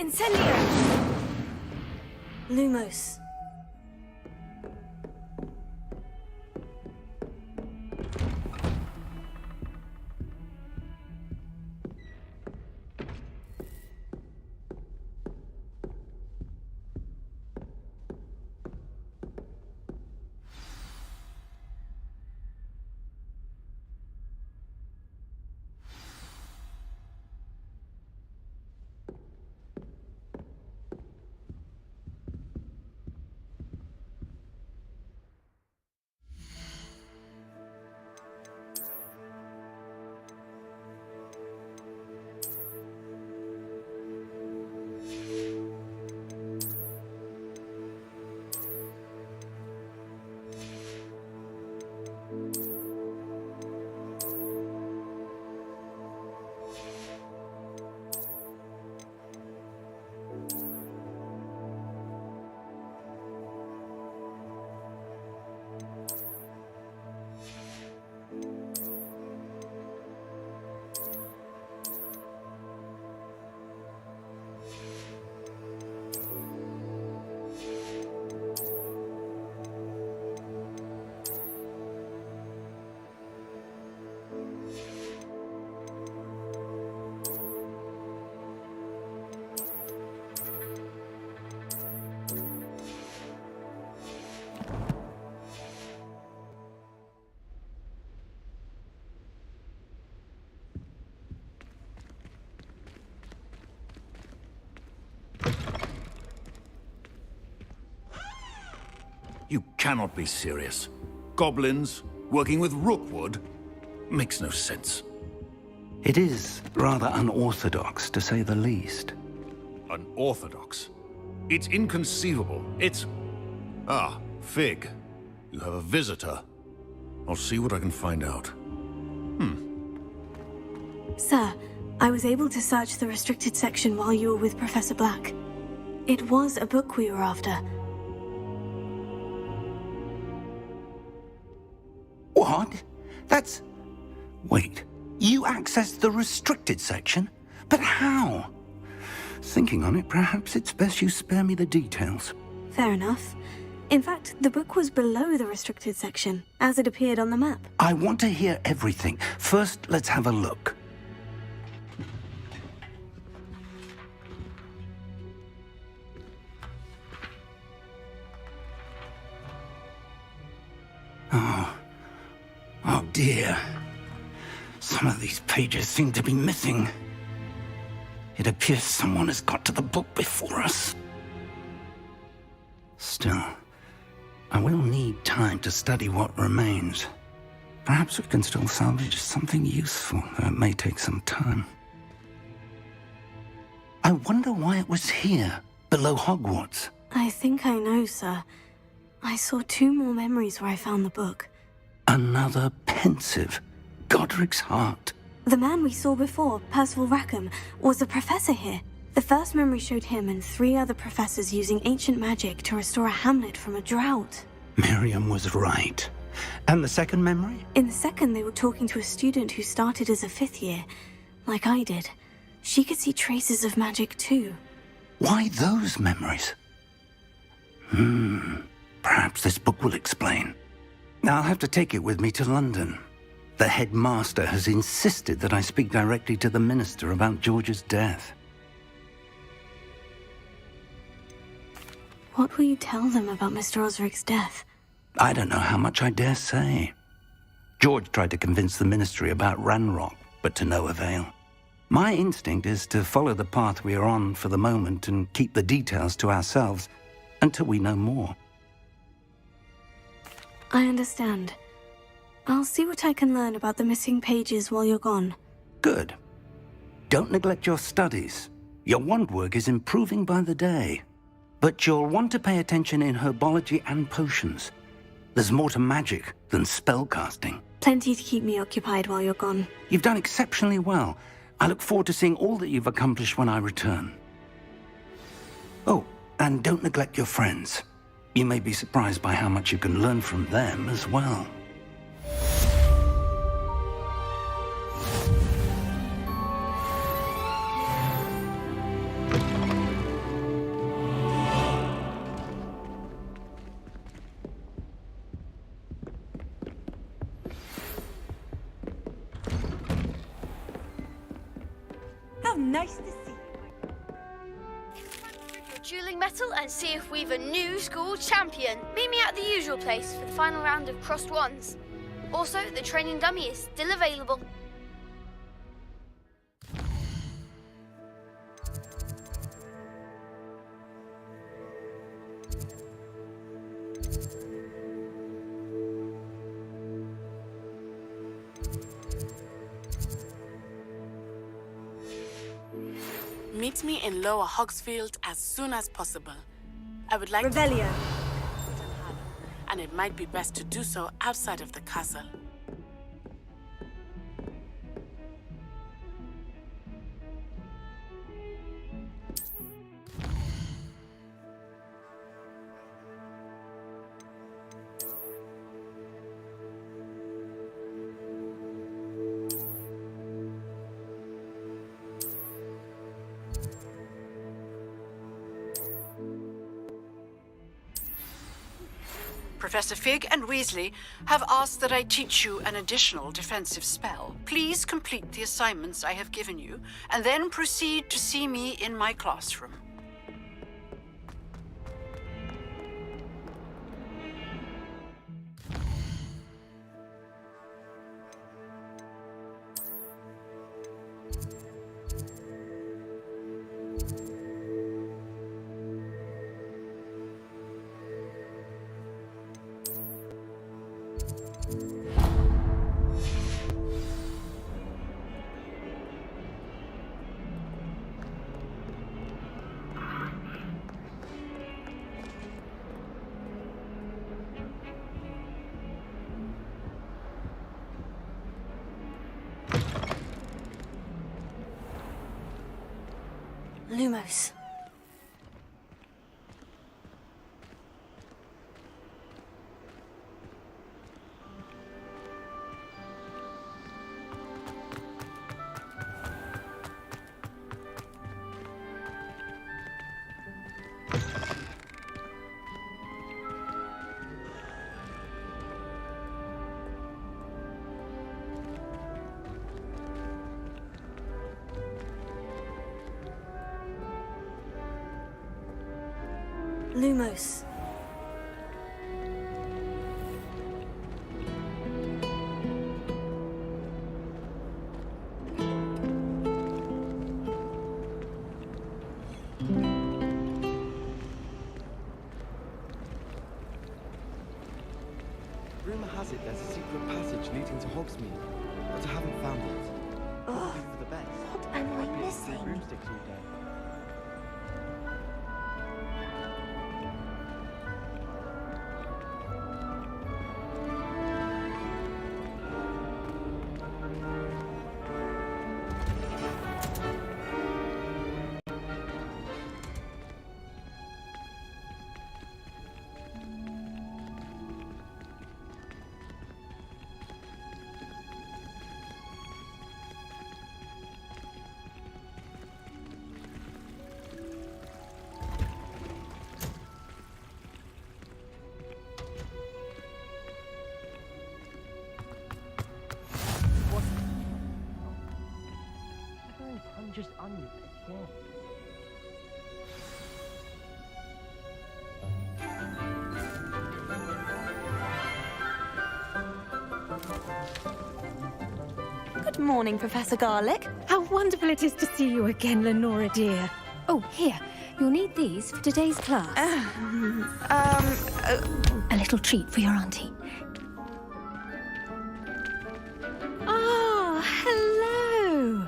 Incendio! Lumos. You cannot be serious. Goblins working with Rookwood? Makes no sense. It is rather unorthodox, to say the least. Unorthodox? It's inconceivable. It's... Ah, Fig. You have a visitor. I'll see what I can find out. Sir, I was able to search the restricted section while you were with Professor Black. It was a book we were after. What? That's... Wait, you accessed the restricted section? But how? Thinking on it, perhaps it's best you spare me the details. Fair enough. In fact, the book was below the restricted section, as it appeared on the map. I want to hear everything. First, let's have a look. Oh dear. Some of these pages seem to be missing. It appears someone has got to the book before us. Still, I will need time to study what remains. Perhaps we can still salvage something useful, though it may take some time. I wonder why it was here, below Hogwarts. I think I know, sir. I saw 2 more memories where I found the book. Another pensive. Godric's heart. The man we saw before, Percival Rackham, was a professor here. The first memory showed him and 3 other professors using ancient magic to restore a hamlet from a drought. Miriam was right. And the second memory? In the second, they were talking to a student who started as a 5th year, like I did. She could see traces of magic too. Why those memories? Perhaps this book will explain. I'll have to take it with me to London. The headmaster has insisted that I speak directly to the minister about George's death. What will you tell them about Mr. Osric's death? I don't know how much I dare say. George tried to convince the ministry about Ranrock, but to no avail. My instinct is to follow the path we are on for the moment and keep the details to ourselves until we know more. I understand. I'll see what I can learn about the missing pages while you're gone. Good. Don't neglect your studies. Your wand work is improving by the day. But you'll want to pay attention in herbology and potions. There's more to magic than spellcasting. Plenty to keep me occupied while you're gone. You've done exceptionally well. I look forward to seeing all that you've accomplished when I return. Oh, and don't neglect your friends. You may be surprised by how much you can learn from them as well. How nice to see Your dueling metal and see if we've a new school champion. Meet me at the usual place for the final round of crossed wands. Also, the training dummy is still available. Meet me in Lower Hogsfield as soon as possible. I would like Revelio. And it might be best to do so outside of the castle. Professor Fig and Weasley have asked that I teach you an additional defensive spell. Please complete the assignments I have given you, and then proceed to see me in my classroom. Lumos. Lumos. Rumor has it there's a secret passage leading to Hogsmeade, but I haven't found it. Ugh, For the best. what am I missing? Broomsticks all day. Just on you again. Good morning, Professor Garlick. How wonderful it is to see you again, Lenora dear. Oh, here. You'll need these for today's class. A little treat for your auntie. Ah, hello.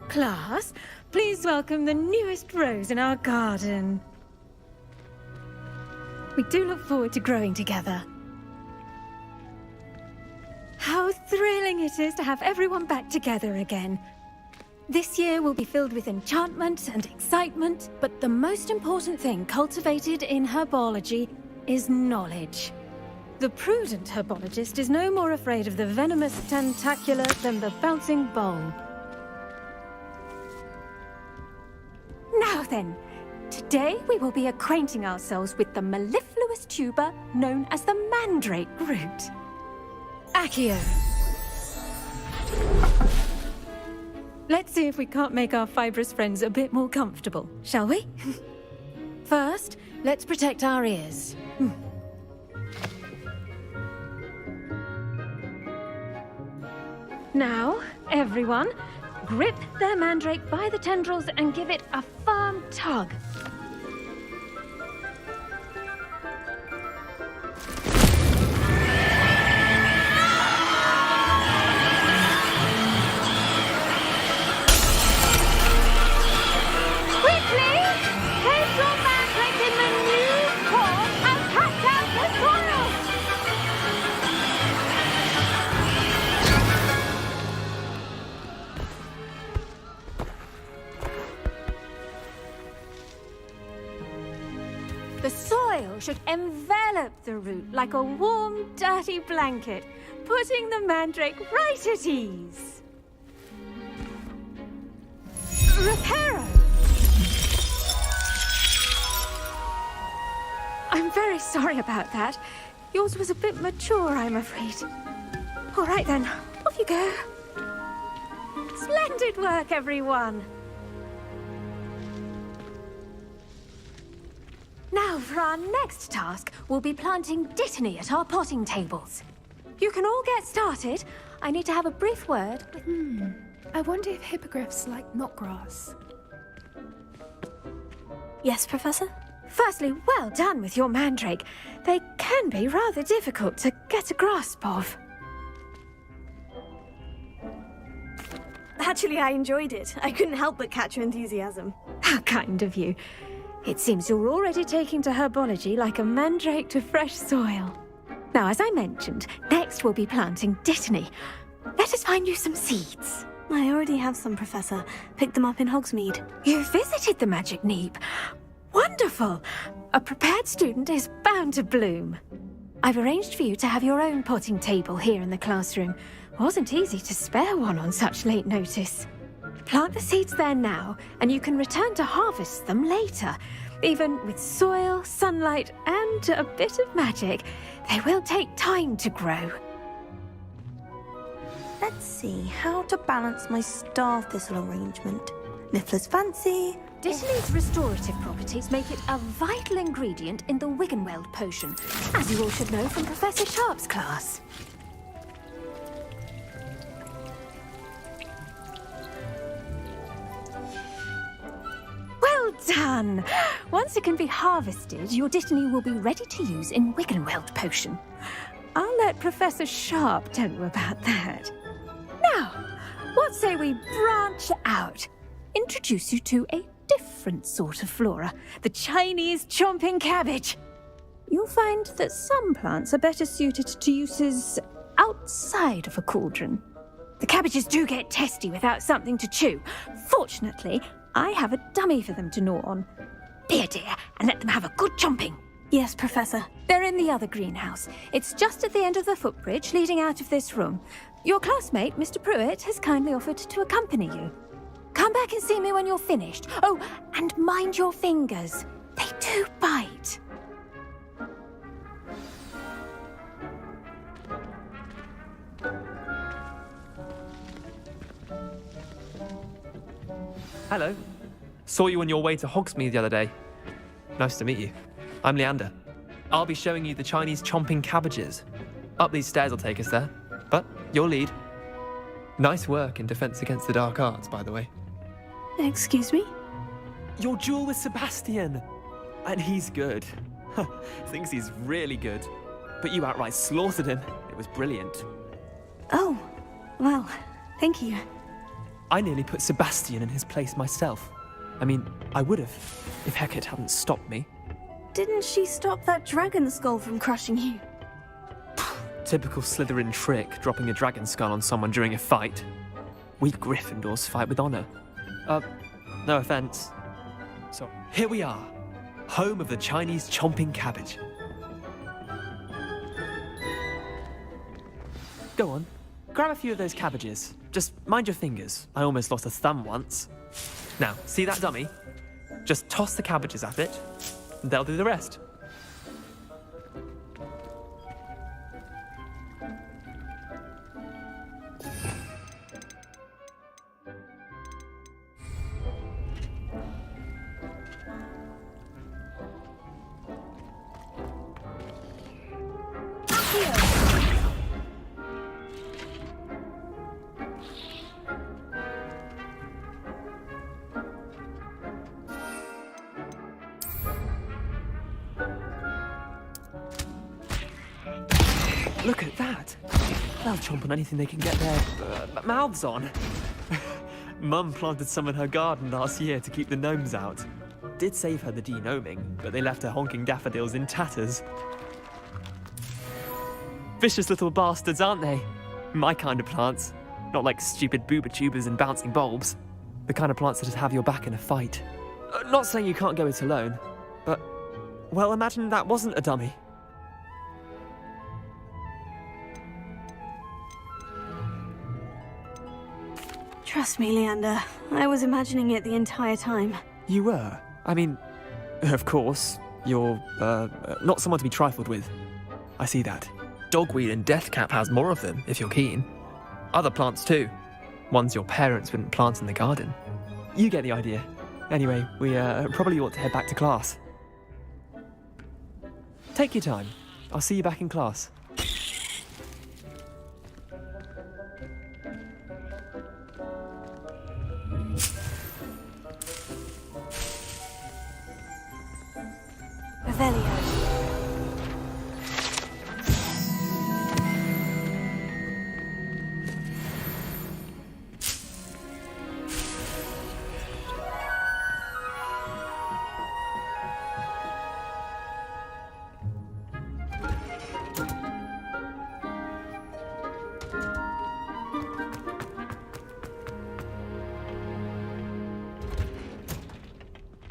Class, please welcome the newest rose in our garden. We do look forward to growing together. How thrilling it is to have everyone back together again. This year will be filled with enchantment and excitement, but the most important thing cultivated in herbology is knowledge. The prudent herbologist is no more afraid of the venomous tentacula than the bouncing bowl. Now then, today we will be acquainting ourselves with the mellifluous tuber known as the mandrake root. Accio. Let's see if we can't make our fibrous friends a bit more comfortable, shall we? First, let's protect our ears. Now, everyone, grip their mandrake by the tendrils and give it a firm tug. Quickly! Place your mandrake in the new pot and cut out the soil! The soil should envelop the root like a warm, dirty blanket, putting the mandrake right at ease. Reparo! I'm very sorry about that. Yours was a bit mature, I'm afraid. All right then, off you go. Splendid work, everyone. Now, for our next task, we'll be planting dittany at our potting tables. You can all get started. I need to have a brief word with... I wonder if hippogriffs like knotgrass. Yes, Professor? Firstly, well done with your mandrake. They can be rather difficult to get a grasp of. Actually, I enjoyed it. I couldn't help but catch your enthusiasm. How kind of you. It seems you're already taking to herbology like a mandrake to fresh soil. Now, as I mentioned, next we'll be planting dittany. Let us find you some seeds. I already have some, Professor. Picked them up in Hogsmeade. You visited the Magic Neep. Wonderful! A prepared student is bound to bloom. I've arranged for you to have your own potting table here in the classroom. Wasn't easy to spare one on such late notice. Plant the seeds there now, and you can return to harvest them later. Even with soil, sunlight, and a bit of magic, they will take time to grow. Let's see how to balance my star thistle arrangement. Niffler's fancy. Dittany's restorative properties make it a vital ingredient in the Wiggenweld potion, as you all should know from Professor Sharp's class. Well done! Once it can be harvested, your dittany will be ready to use in Wiggenweld potion. I'll let Professor Sharp tell you about that. Now, what say we branch out? Introduce you to a different sort of flora, the Chinese chomping cabbage. You'll find that some plants are better suited to uses outside of a cauldron. The cabbages do get testy without something to chew. Fortunately, I have a dummy for them to gnaw on. Be a dear and let them have a good chomping. Yes, Professor. They're in the other greenhouse. It's just at the end of the footbridge leading out of this room. Your classmate, Mr. Pruitt, has kindly offered to accompany you. Come back and see me when you're finished. Oh, and mind your fingers. They do bite. Hello. Saw you on your way to Hogsmeade the other day. Nice to meet you. I'm Leander. I'll be showing you the Chinese chomping cabbages. Up these stairs will take us there. But your lead. Nice work in Defense Against the Dark Arts, by the way. Excuse me? Your duel with Sebastian. And he's good. Thinks he's really good. But you outright slaughtered him. It was brilliant. Oh, well, thank you. I nearly put Sebastian in his place myself. I mean, I would have, if Hecate hadn't stopped me. Didn't she stop that dragon skull from crushing you? Typical Slytherin trick, dropping a dragon skull on someone during a fight. We Gryffindors fight with honor. No offense. So, here we are, home of the Chinese chomping cabbage. Go on, grab a few of those cabbages. Just mind your fingers. I almost lost a thumb once. Now, see that dummy? Just toss the cabbages at it, and they'll do the rest. Look at that. They'll chomp on anything they can get their mouths on. Mum planted some in her garden last year to keep the gnomes out. Did save her the denoming, but they left her honking daffodils in tatters. Vicious little bastards, aren't they? My kind of plants. Not like stupid booba tubers and bouncing bulbs. The kind of plants that'd have your back in a fight. Not saying you can't go it alone, but, well, imagine that wasn't a dummy. Trust me, Leander. I was imagining it the entire time. You were? I mean, of course, you're, not someone to be trifled with. I see that. Dogweed and deathcap has more of them, if you're keen. Other plants too. Ones your parents wouldn't plant in the garden. You get the idea. Anyway, we probably ought to head back to class. Take your time. I'll see you back in class. Revelio.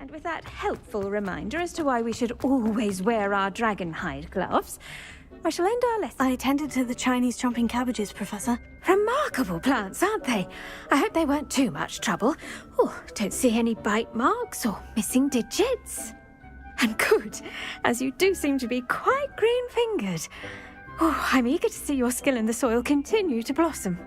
And with that helpful reminder as to why we should always wear our dragon hide gloves, I shall end our lesson. I tended to the Chinese chomping cabbages, Professor. Remarkable plants, aren't they? I hope they weren't too much trouble. Oh, don't see any bite marks or missing digits. And good, as you do seem to be quite green-fingered. Oh, I'm eager to see your skill in the soil continue to blossom.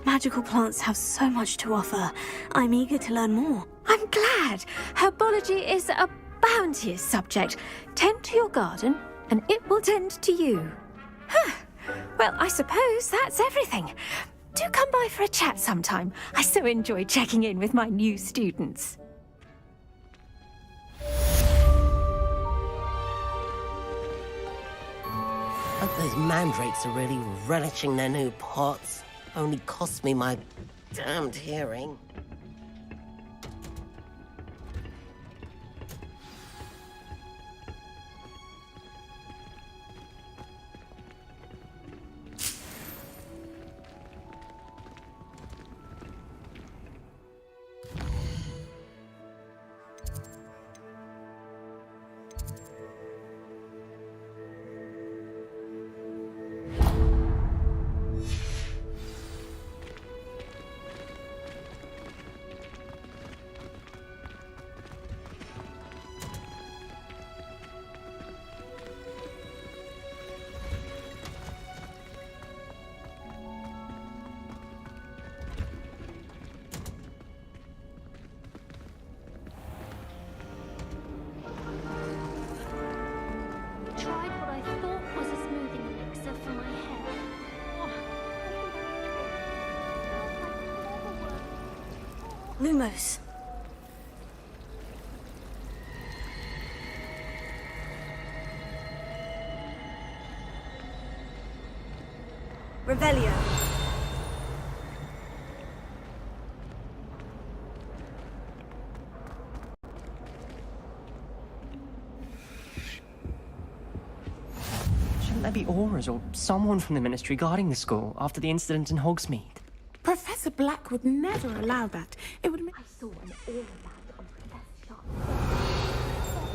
Magical plants have so much to offer. I'm eager to learn more. I'm glad. Herbology is a bounteous subject. Tend to your garden, and it will tend to you. Huh. Well, I suppose that's everything. Do come by for a chat sometime. I so enjoy checking in with my new students. Hope those mandrakes are really relishing their new pots. Only cost me my damned hearing. Tried what I thought was a smoothing elixir for my hair. Lumos. Revelio. Shouldn't there be auras or someone from the Ministry guarding the school after the incident in Hogsmeade? Professor Black would never allow that. It would make... I saw an aura band on Professor Sharp.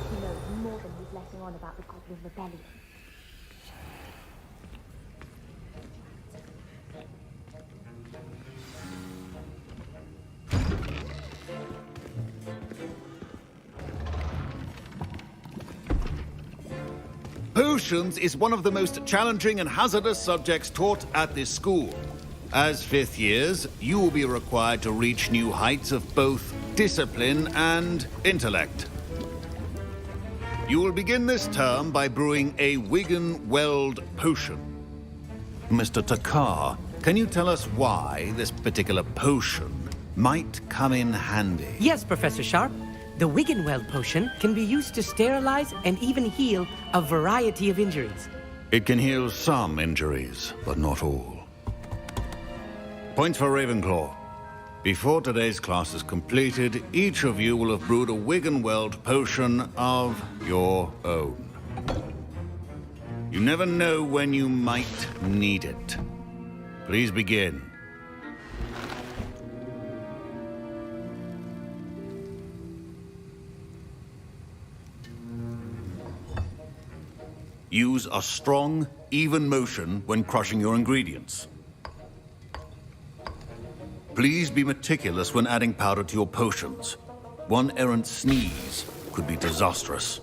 He knows more than he's letting on about the Goblin Rebellion. Potions is one of the most challenging and hazardous subjects taught at this school. As fifth years, you will be required to reach new heights of both discipline and intellect. You will begin this term by brewing a Wigan-Weld potion. Mr. Takar, can you tell us why this particular potion might come in handy? Yes, Professor Sharp. The Wiggenweld potion can be used to sterilize and even heal a variety of injuries. It can heal some injuries, but not all. Points for Ravenclaw. Before today's class is completed, each of you will have brewed a Wiggenweld potion of your own. You never know when you might need it. Please begin. Use a strong, even motion when crushing your ingredients. Please be meticulous when adding powder to your potions. One errant sneeze could be disastrous.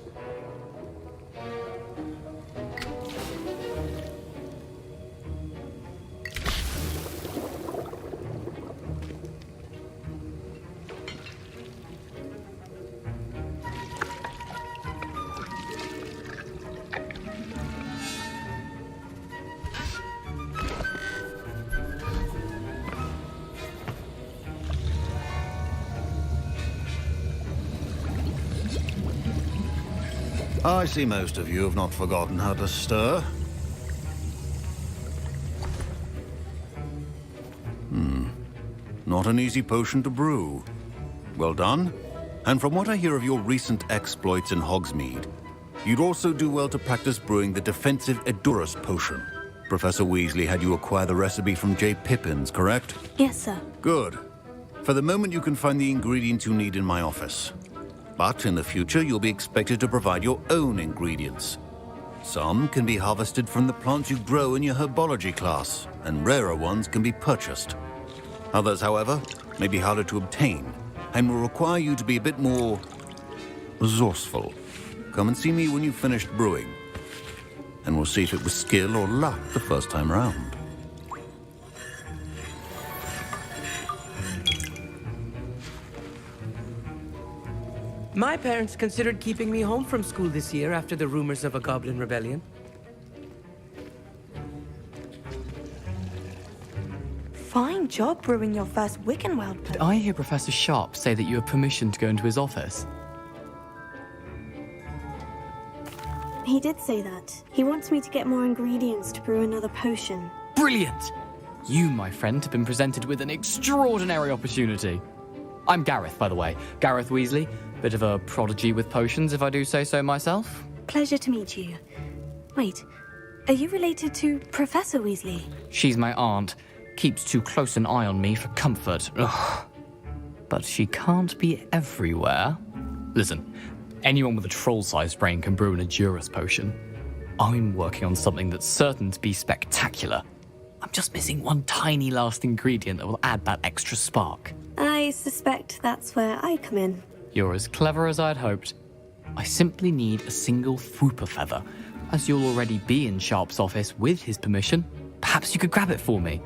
I see most of you have not forgotten how to stir. Not an easy potion to brew. Well done. And from what I hear of your recent exploits in Hogsmeade, you'd also do well to practice brewing the defensive Edurus potion. Professor Weasley had you acquire the recipe from J. Pippins, correct? Yes, sir. Good. For the moment, you can find the ingredients you need in my office. But in the future, you'll be expected to provide your own ingredients. Some can be harvested from the plants you grow in your herbology class, and rarer ones can be purchased. Others, however, may be harder to obtain, and will require you to be a bit more resourceful. Come and see me when you've finished brewing, and we'll see if it was skill or luck the first time round. My parents considered keeping me home from school this year after the rumors of a goblin rebellion. Fine job brewing your first Wiggenweld. Did I hear Professor Sharp say that you have permission to go into his office? He did say that. He wants me to get more ingredients to brew another potion. Brilliant! You, my friend, have been presented with an extraordinary opportunity. I'm Gareth, by the way. Gareth Weasley. Bit of a prodigy with potions, if I do say so myself. Pleasure to meet you. Wait, are you related to Professor Weasley? She's my aunt. Keeps too close an eye on me for comfort. Ugh. But she can't be everywhere. Listen, anyone with a troll-sized brain can brew an Edurus potion. I'm working on something that's certain to be spectacular. I'm just missing one tiny last ingredient that will add that extra spark. I suspect that's where I come in. You're as clever as I'd hoped. I simply need a single Fwooper feather. As you'll already be in Sharp's office with his permission, perhaps you could grab it for me.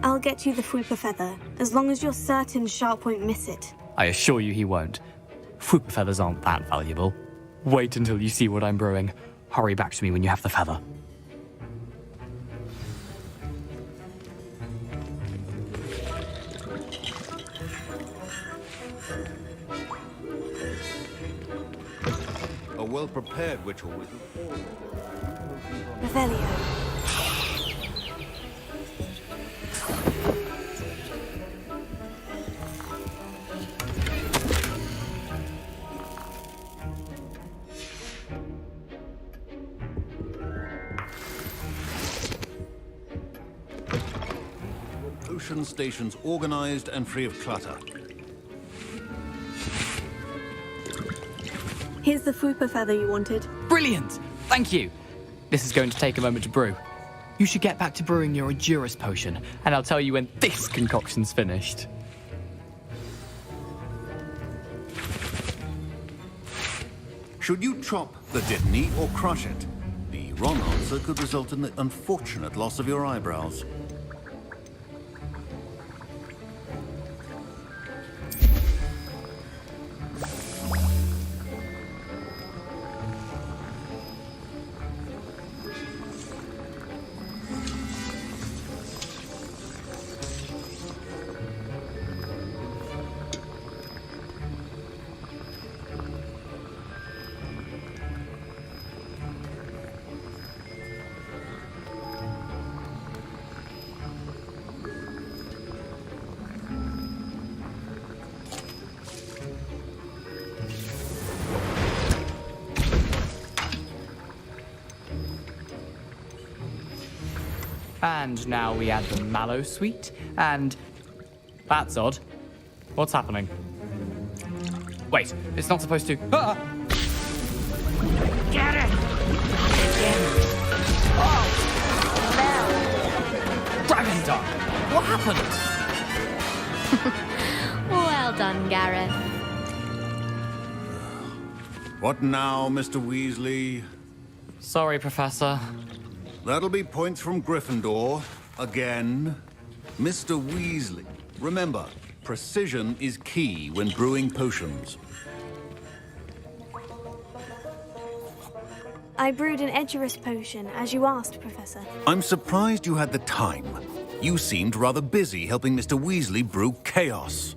I'll get you the Fwooper feather, as long as you're certain Sharp won't miss it. I assure you he won't. Fwooper feathers aren't that valuable. Wait until you see what I'm brewing. Hurry back to me when you have the feather. A well-prepared witch will... Revelio. Ocean stations organized and free of clutter. Here's the Fwooper feather you wanted. Brilliant! Thank you! This is going to take a moment to brew. You should get back to brewing your Edurus potion, and I'll tell you when this concoction's finished. Should you chop the Dittany or crush it? The wrong answer could result in the unfortunate loss of your eyebrows. And now we add the mallow sweet, and... That's odd. What's happening? Wait, it's not supposed to... Ah! Get it! Dragon Dog! What happened? Well done, Gareth. What now, Mr. Weasley? Sorry, Professor. That'll be points from Gryffindor. Again. Mr. Weasley, remember, precision is key when brewing potions. I brewed an Edgerus potion, as you asked, Professor. I'm surprised you had the time. You seemed rather busy helping Mr. Weasley brew chaos.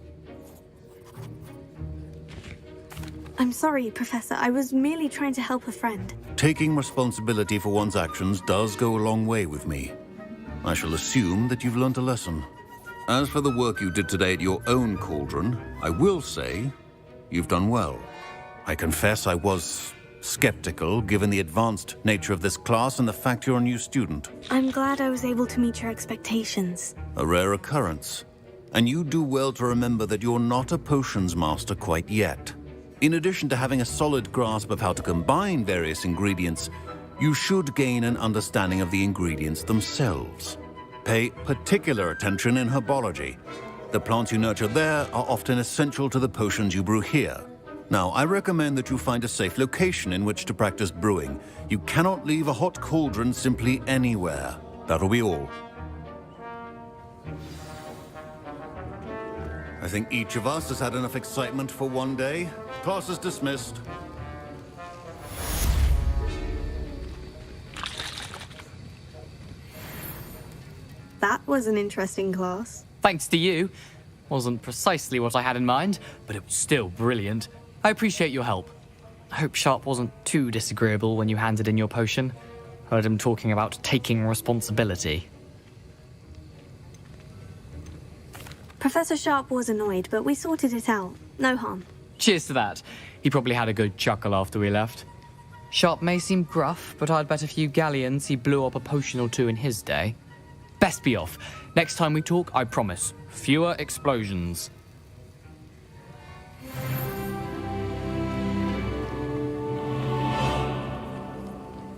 I'm sorry, Professor. I was merely trying to help a friend. Taking responsibility for one's actions does go a long way with me. I shall assume that you've learnt a lesson. As for the work you did today at your own cauldron, I will say you've done well. I confess I was skeptical, given the advanced nature of this class and the fact you're a new student. I'm glad I was able to meet your expectations. A rare occurrence. And you do well to remember that you're not a potions master quite yet. In addition to having a solid grasp of how to combine various ingredients, you should gain an understanding of the ingredients themselves. Pay particular attention in herbology. The plants you nurture there are often essential to the potions you brew here. Now, I recommend that you find a safe location in which to practice brewing. You cannot leave a hot cauldron simply anywhere. That'll be all. I think each of us has had enough excitement for one day. Class is dismissed. That was an interesting class. Thanks to you. Wasn't precisely what I had in mind, but it was still brilliant. I appreciate your help. I hope Sharp wasn't too disagreeable when you handed in your potion. Heard him talking about taking responsibility. Professor Sharp was annoyed, but we sorted it out. No harm. Cheers to that. He probably had a good chuckle after we left. Sharp may seem gruff, but I'd bet a few galleons he blew up a potion or two in his day. Best be off. Next time we talk, I promise, fewer explosions.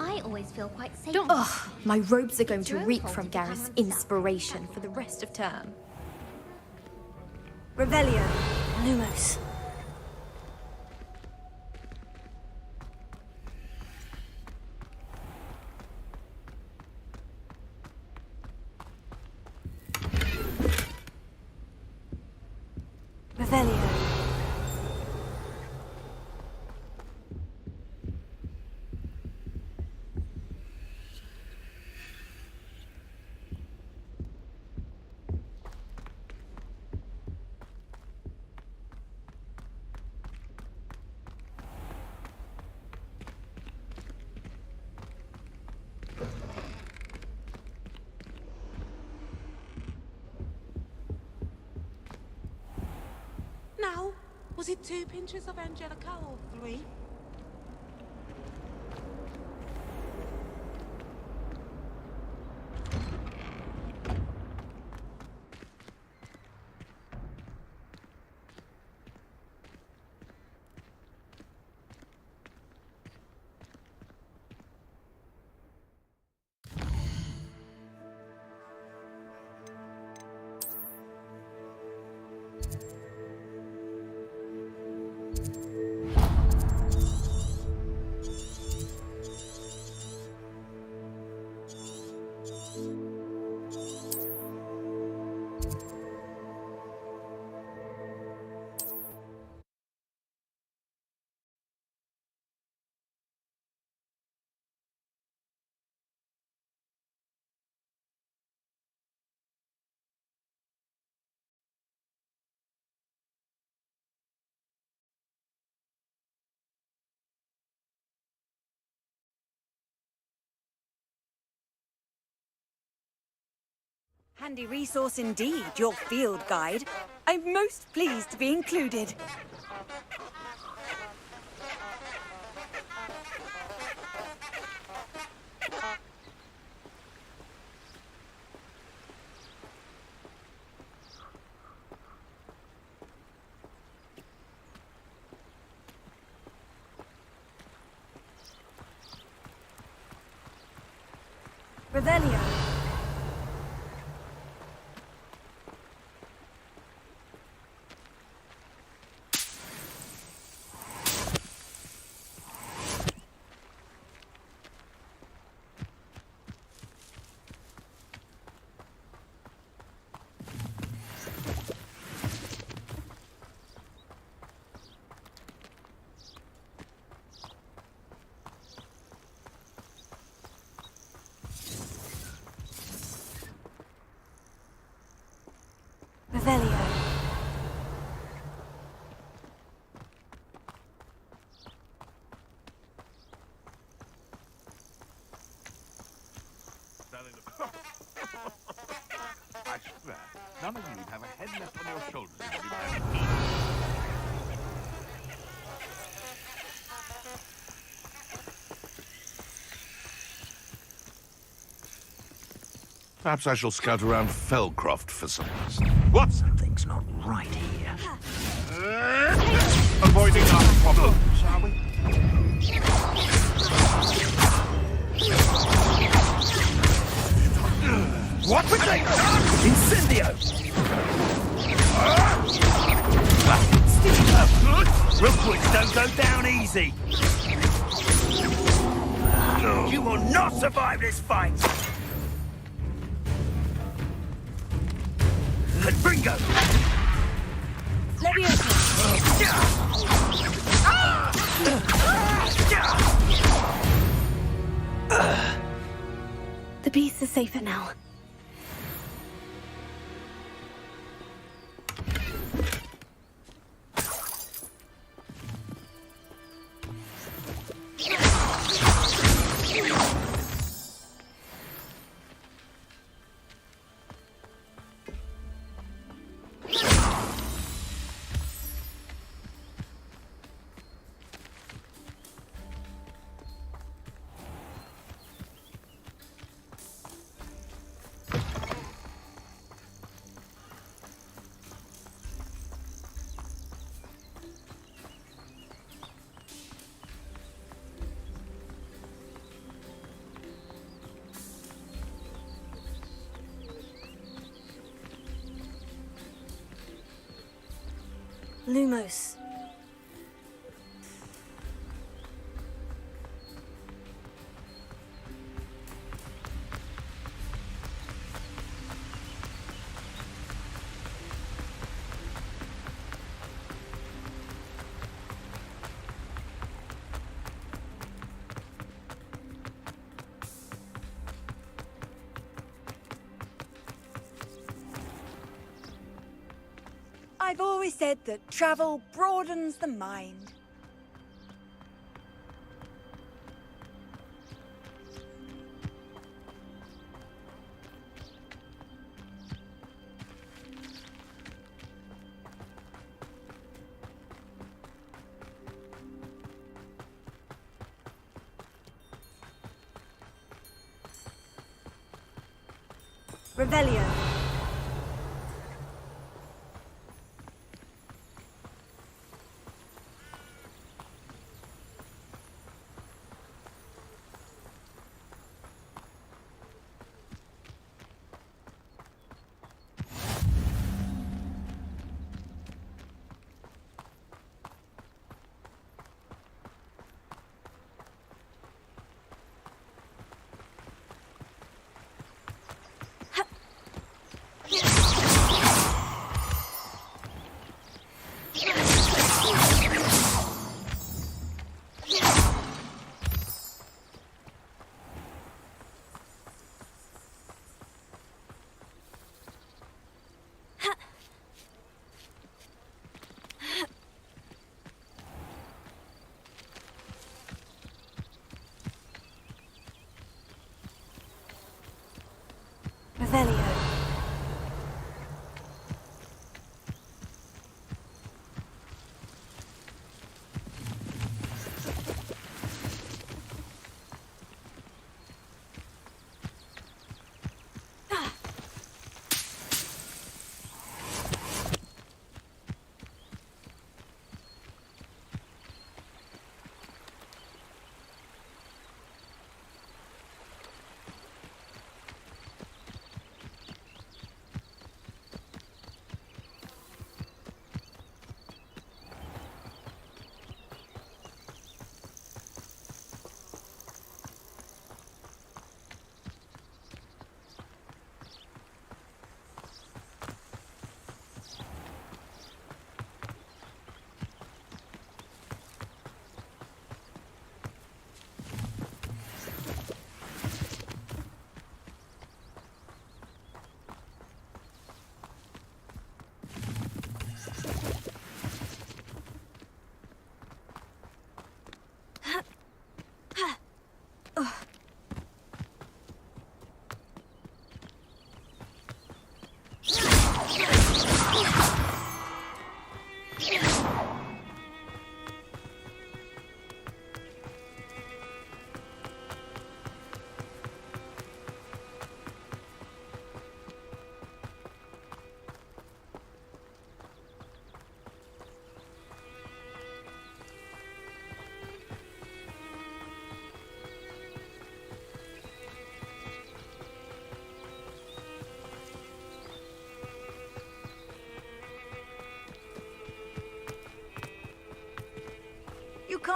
I always feel quite safe. Ugh, my robes are going to reek from Gareth's inspiration for the rest of term. Revelio. Lumos. Revelio. Now, was it 2 pinches of Angelica or 3? Handy resource indeed, your field guide. I'm most pleased to be included. Revelio. Revelio. I swear, none of you'd have a head left on your shoulders if you had me. Perhaps I shall scout around Felcroft for some reason. What? Something's not right here. Avoiding our problem, shall we? What was they? Incendio! Sticky up! Real quick, don't go down easy! You will not survive this fight! Bingo! The beasts are safer now. Lumos. I've always said that travel broadens the mind. Revelio. Revelio.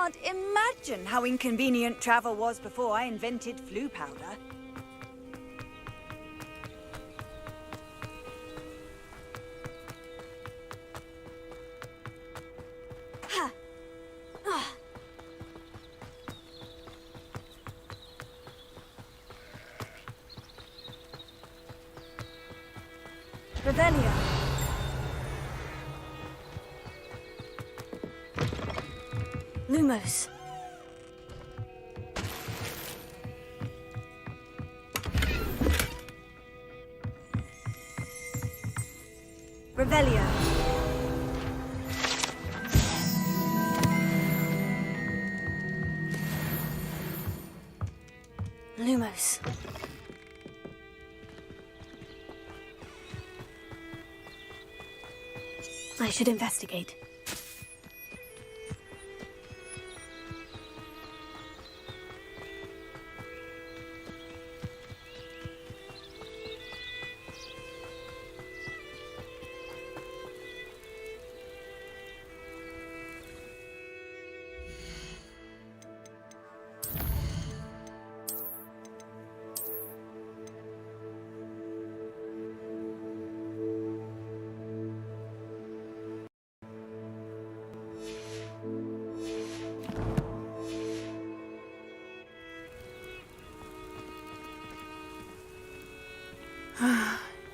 can't imagine how inconvenient travel was before I invented flu powder. Revelio. Lumos. Revelio. Lumos. I should investigate.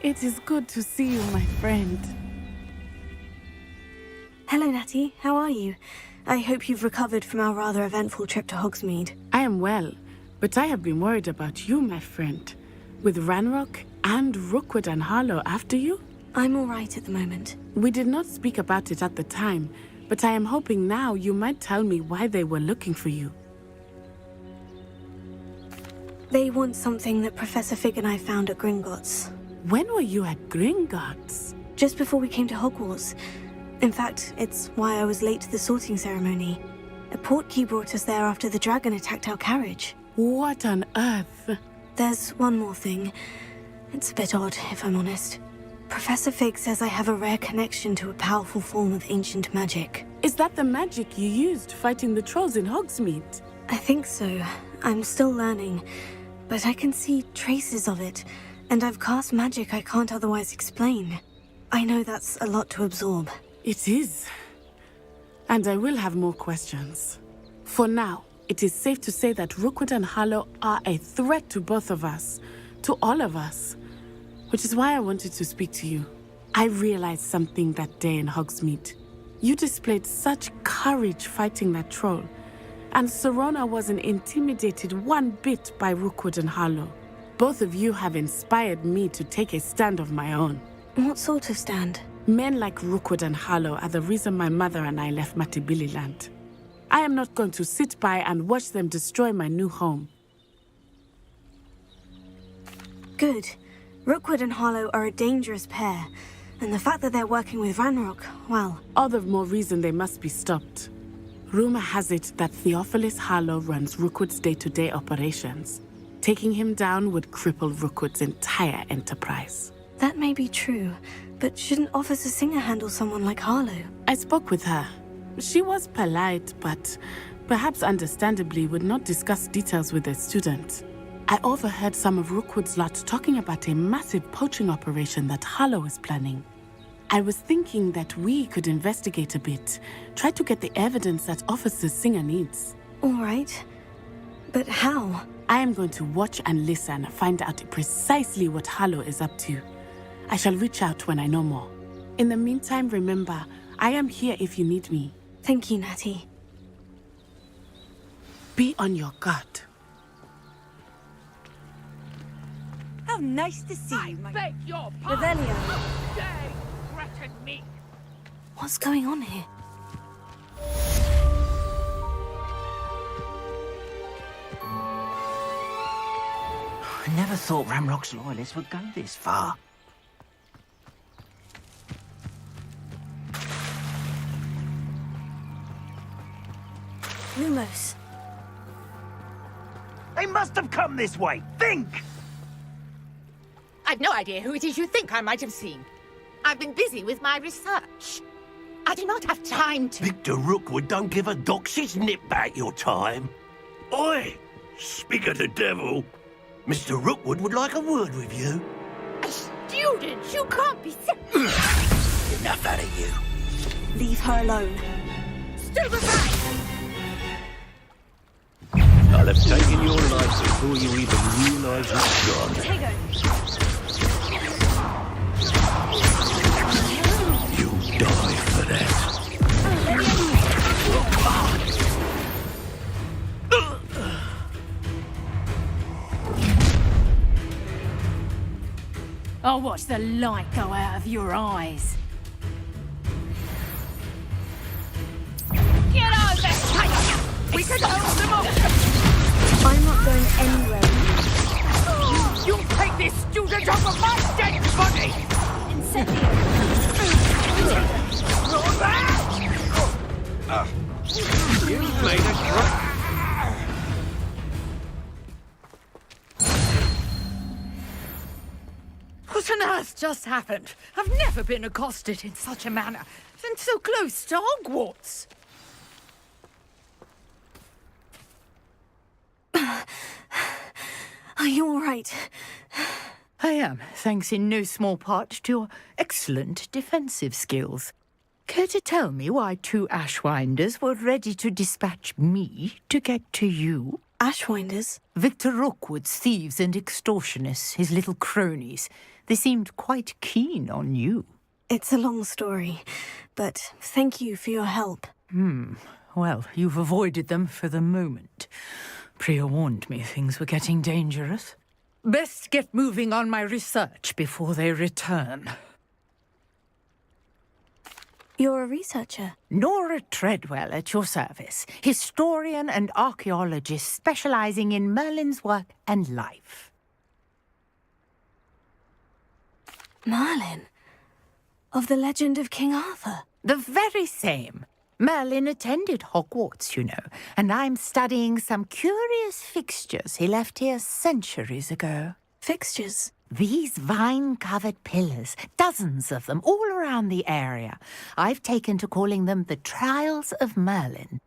It is good to see you, my friend. Hello, Natty. How are you? I hope you've recovered from our rather eventful trip to Hogsmeade. I am well, but I have been worried about you, my friend. With Ranrock and Rookwood and Harlow after you? I'm all right at the moment. We did not speak about it at the time, but I am hoping now you might tell me why they were looking for you. They want something that Professor Fig and I found at Gringotts. When were you at Gringotts? Just before we came to Hogwarts. In fact, it's why I was late to the sorting ceremony. A portkey brought us there after the dragon attacked our carriage. What on earth? There's one more thing. It's a bit odd, if I'm honest. Professor Fig says I have a rare connection to a powerful form of ancient magic. Is that the magic you used fighting the trolls in Hogsmeade? I think so. I'm still learning, but I can see traces of it, and I've cast magic I can't otherwise explain. I know that's a lot to absorb. It is. And I will have more questions. For now, it is safe to say that Rookwood and Harlow are a threat to both of us, to all of us, which is why I wanted to speak to you. I realized something that day in Hogsmeade. You displayed such courage fighting that troll, and Serona wasn't intimidated one bit by Rookwood and Harlow. Both of you have inspired me to take a stand of my own. What sort of stand? Men like Rookwood and Harlow are the reason my mother and I left Matibili-land. I am not going to sit by and watch them destroy my new home. Good. Rookwood and Harlow are a dangerous pair, and the fact that they're working with Ranrock, well... All the more reason they must be stopped. Rumor has it that Theophilus Harlow runs Rookwood's day-to-day operations. Taking him down would cripple Rookwood's entire enterprise. That may be true, but shouldn't Officer Singer handle someone like Harlow? I spoke with her. She was polite, but perhaps understandably would not discuss details with a student. I overheard some of Rookwood's lot talking about a massive poaching operation that Harlow is planning. I was thinking that we could investigate a bit, try to get the evidence that Officer Singer needs. All right. But how? I am going to watch and listen, find out precisely what Harlow is up to. I shall reach out when I know more. In the meantime, remember, I am here if you need me. Thank you, Natty. Be on your guard. How nice to see you, my... Beg your pardon. Revelio. How dare you threaten me? What's going on here? I never thought Ramrock's loyalists would go this far. Lumos. They must have come this way. Think! I've no idea who it is you think I might have seen. I've been busy with my research. I do not have time to... Victor Rookwood don't give a doxy's nip back your time. Oi! Speak of the devil. Mr. Rookwood would like a word with you. A student? You can't be... Enough out of you. Leave her alone. Still beside! I'll have taken your life before you even realise it's gone. Tego. You'll die for that. I'll watch the light go out of your eyes. Get over there! We can hold them off! I'm not going anywhere. You'll take this student off of my dead body! Incendio! You've made a great... What on earth just happened? I've never been accosted in such a manner, and so close to Hogwarts. Are you all right? I am, thanks in no small part to your excellent defensive skills. Care to tell me why 2 Ashwinders were ready to dispatch me to get to you? Ashwinders? Victor Rookwood's thieves and extortionists, his little cronies. They seemed quite keen on you. It's a long story, but thank you for your help. Well, you've avoided them for the moment. Priya warned me things were getting dangerous. Best get moving on my research before they return. You're a researcher? Nora Treadwell at your service. Historian and archaeologist specializing in Merlin's work and life. Merlin? Of the legend of King Arthur? The very same. Merlin attended Hogwarts, you know, and I'm studying some curious fixtures he left here centuries ago. Fixtures? These vine-covered pillars, dozens of them, all around the area. I've taken to calling them the Trials of Merlin.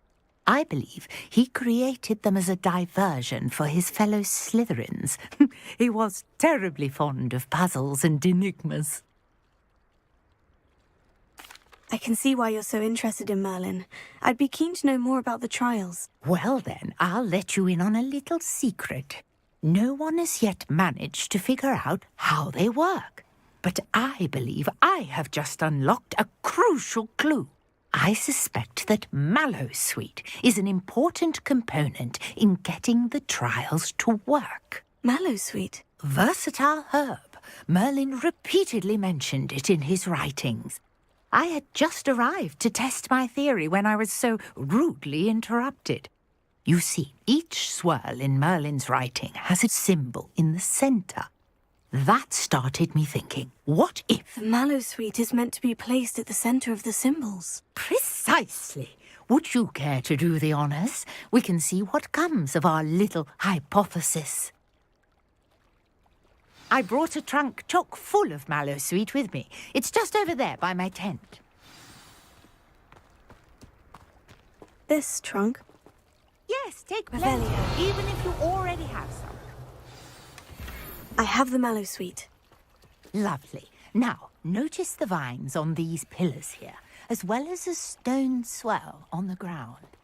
I believe he created them as a diversion for his fellow Slytherins. He was terribly fond of puzzles and enigmas. I can see why you're so interested in Merlin. I'd be keen to know more about the trials. Well then, I'll let you in on a little secret. No one has yet managed to figure out how they work. But I believe I have just unlocked a crucial clue. I suspect that Mallowsweet is an important component in getting the trials to work. Mallowsweet? Versatile herb. Merlin repeatedly mentioned it in his writings. I had just arrived to test my theory when I was so rudely interrupted. You see, each swirl in Merlin's writing has a symbol in the centre. That started me thinking, what if... The Mallowsweet is meant to be placed at the centre of the symbols. Precisely. Would you care to do the honours? We can see what comes of our little hypothesis. I brought a trunk chock full of Mallowsweet with me. It's just over there by my tent. This trunk? Yes, take plenty, even if you already have some. I have the Mallowsweet. Lovely. Now, notice the vines on these pillars here, as well as a stone swell on the ground.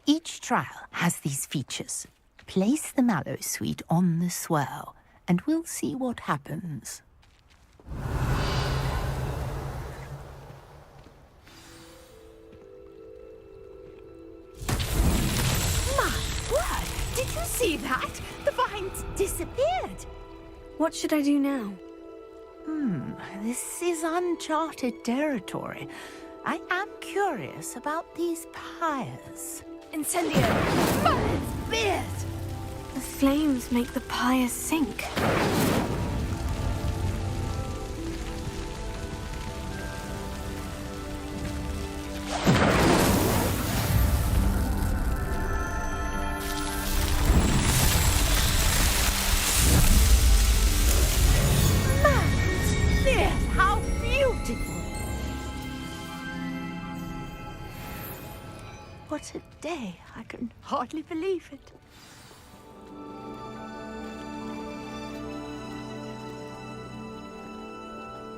Each trial has these features. Place the Mallowsweet on the swell, and we'll see what happens. My word! Did you see that? The vines disappeared. What should I do now? This is uncharted territory. I am curious about these pyres. Incendio! Merlin's beard! The flames make the pyres sink. day. I can hardly believe it.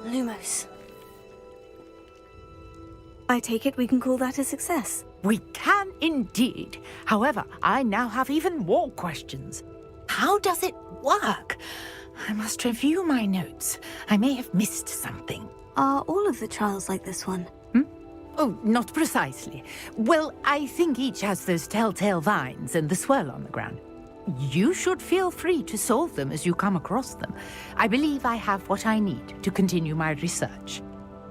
Lumos. I take it we can call that a success. We can indeed. However, I now have even more questions. How does it work? I must review my notes. I may have missed something. Are all of the trials like this one? Oh, not precisely. Well, I think each has those telltale vines and the swirl on the ground. You should feel free to solve them as you come across them. I believe I have what I need to continue my research.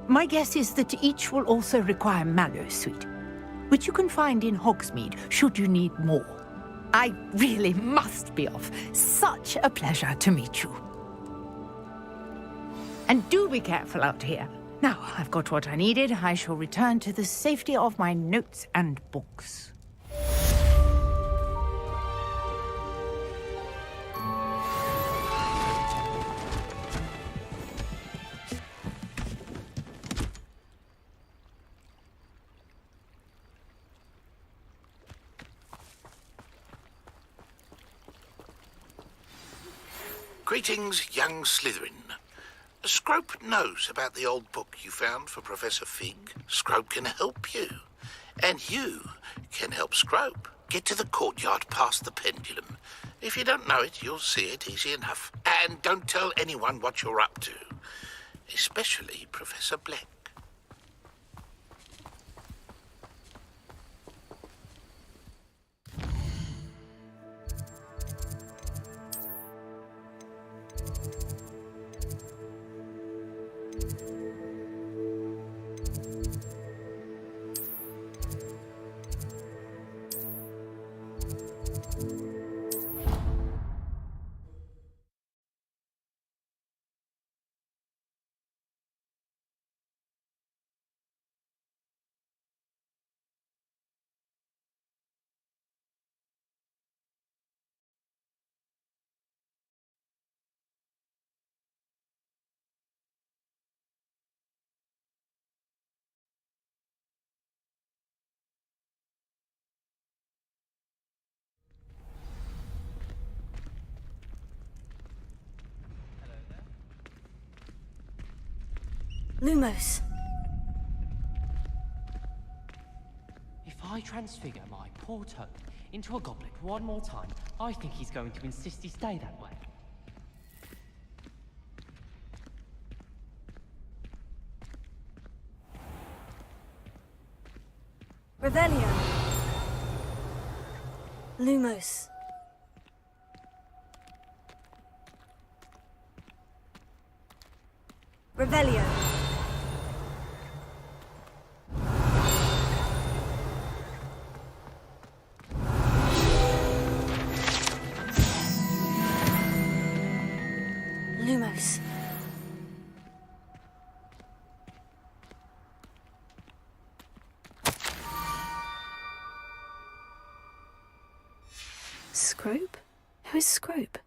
My guess is that each will also require Mallowsweet, which you can find in Hogsmeade should you need more. I really must be off. Such a pleasure to meet you. And do be careful out here. Now, I've got what I needed. I shall return to the safety of my notes and books. Greetings, young Slytherin. Scrope knows about the old book you found for Professor Fig. Scrope can help you. And you can help Scrope. Get to the courtyard past the pendulum. If you don't know it, you'll see it easy enough. And don't tell anyone what you're up to. Especially Professor Black. Lumos. If I transfigure my poor toad into a goblet one more time, I think he's going to insist he stay that way. Revelio. Lumos. Revelio. Lumos. Scrope? Who is Scrope?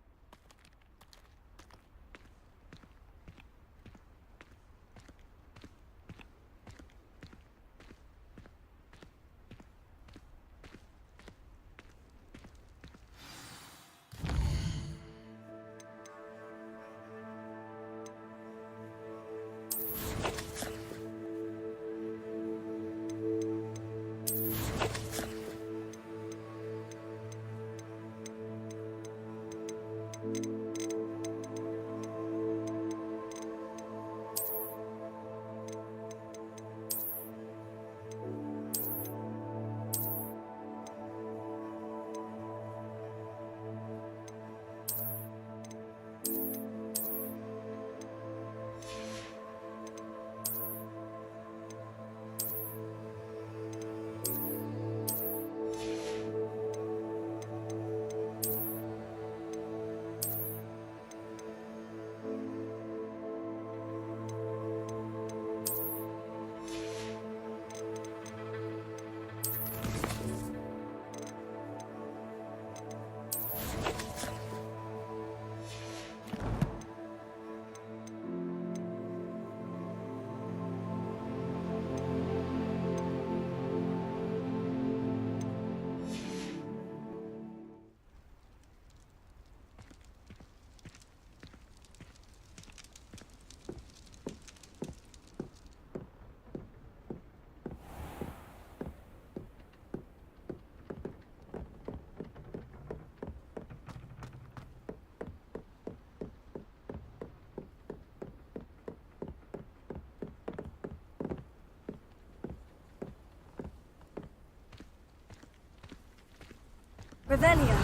Revelio.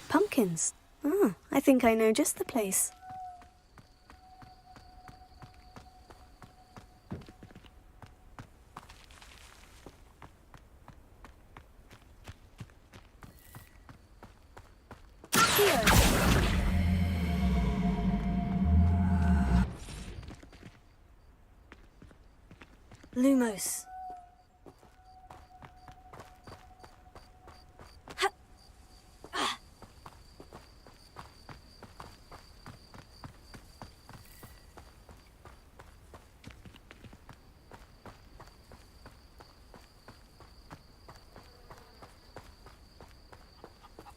Pumpkins. Ah, I think I know just the place. Lumos.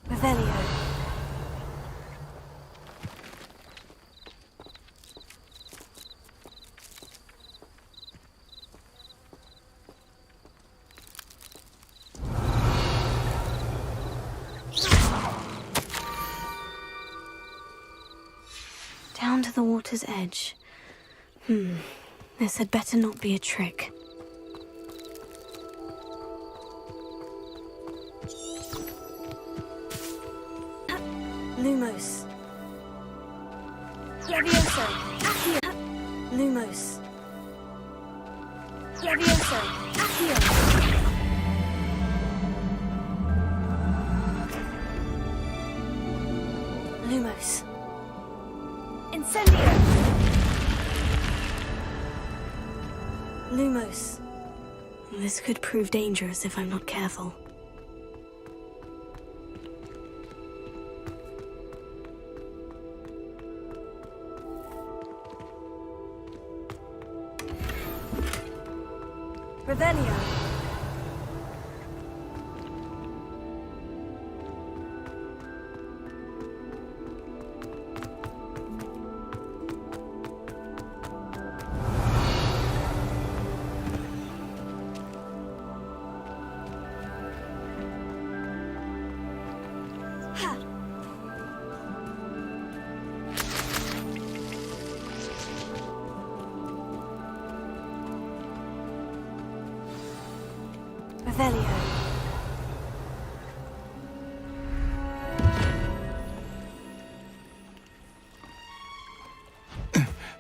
Revelio. Down to the water's edge. This had better not be a trick. Lumos. Levioso. Accio. Lumos. Levioso. Accio. Lumos. Incendio. Lumos. This could prove dangerous if I'm not careful. Revelio. Revelio.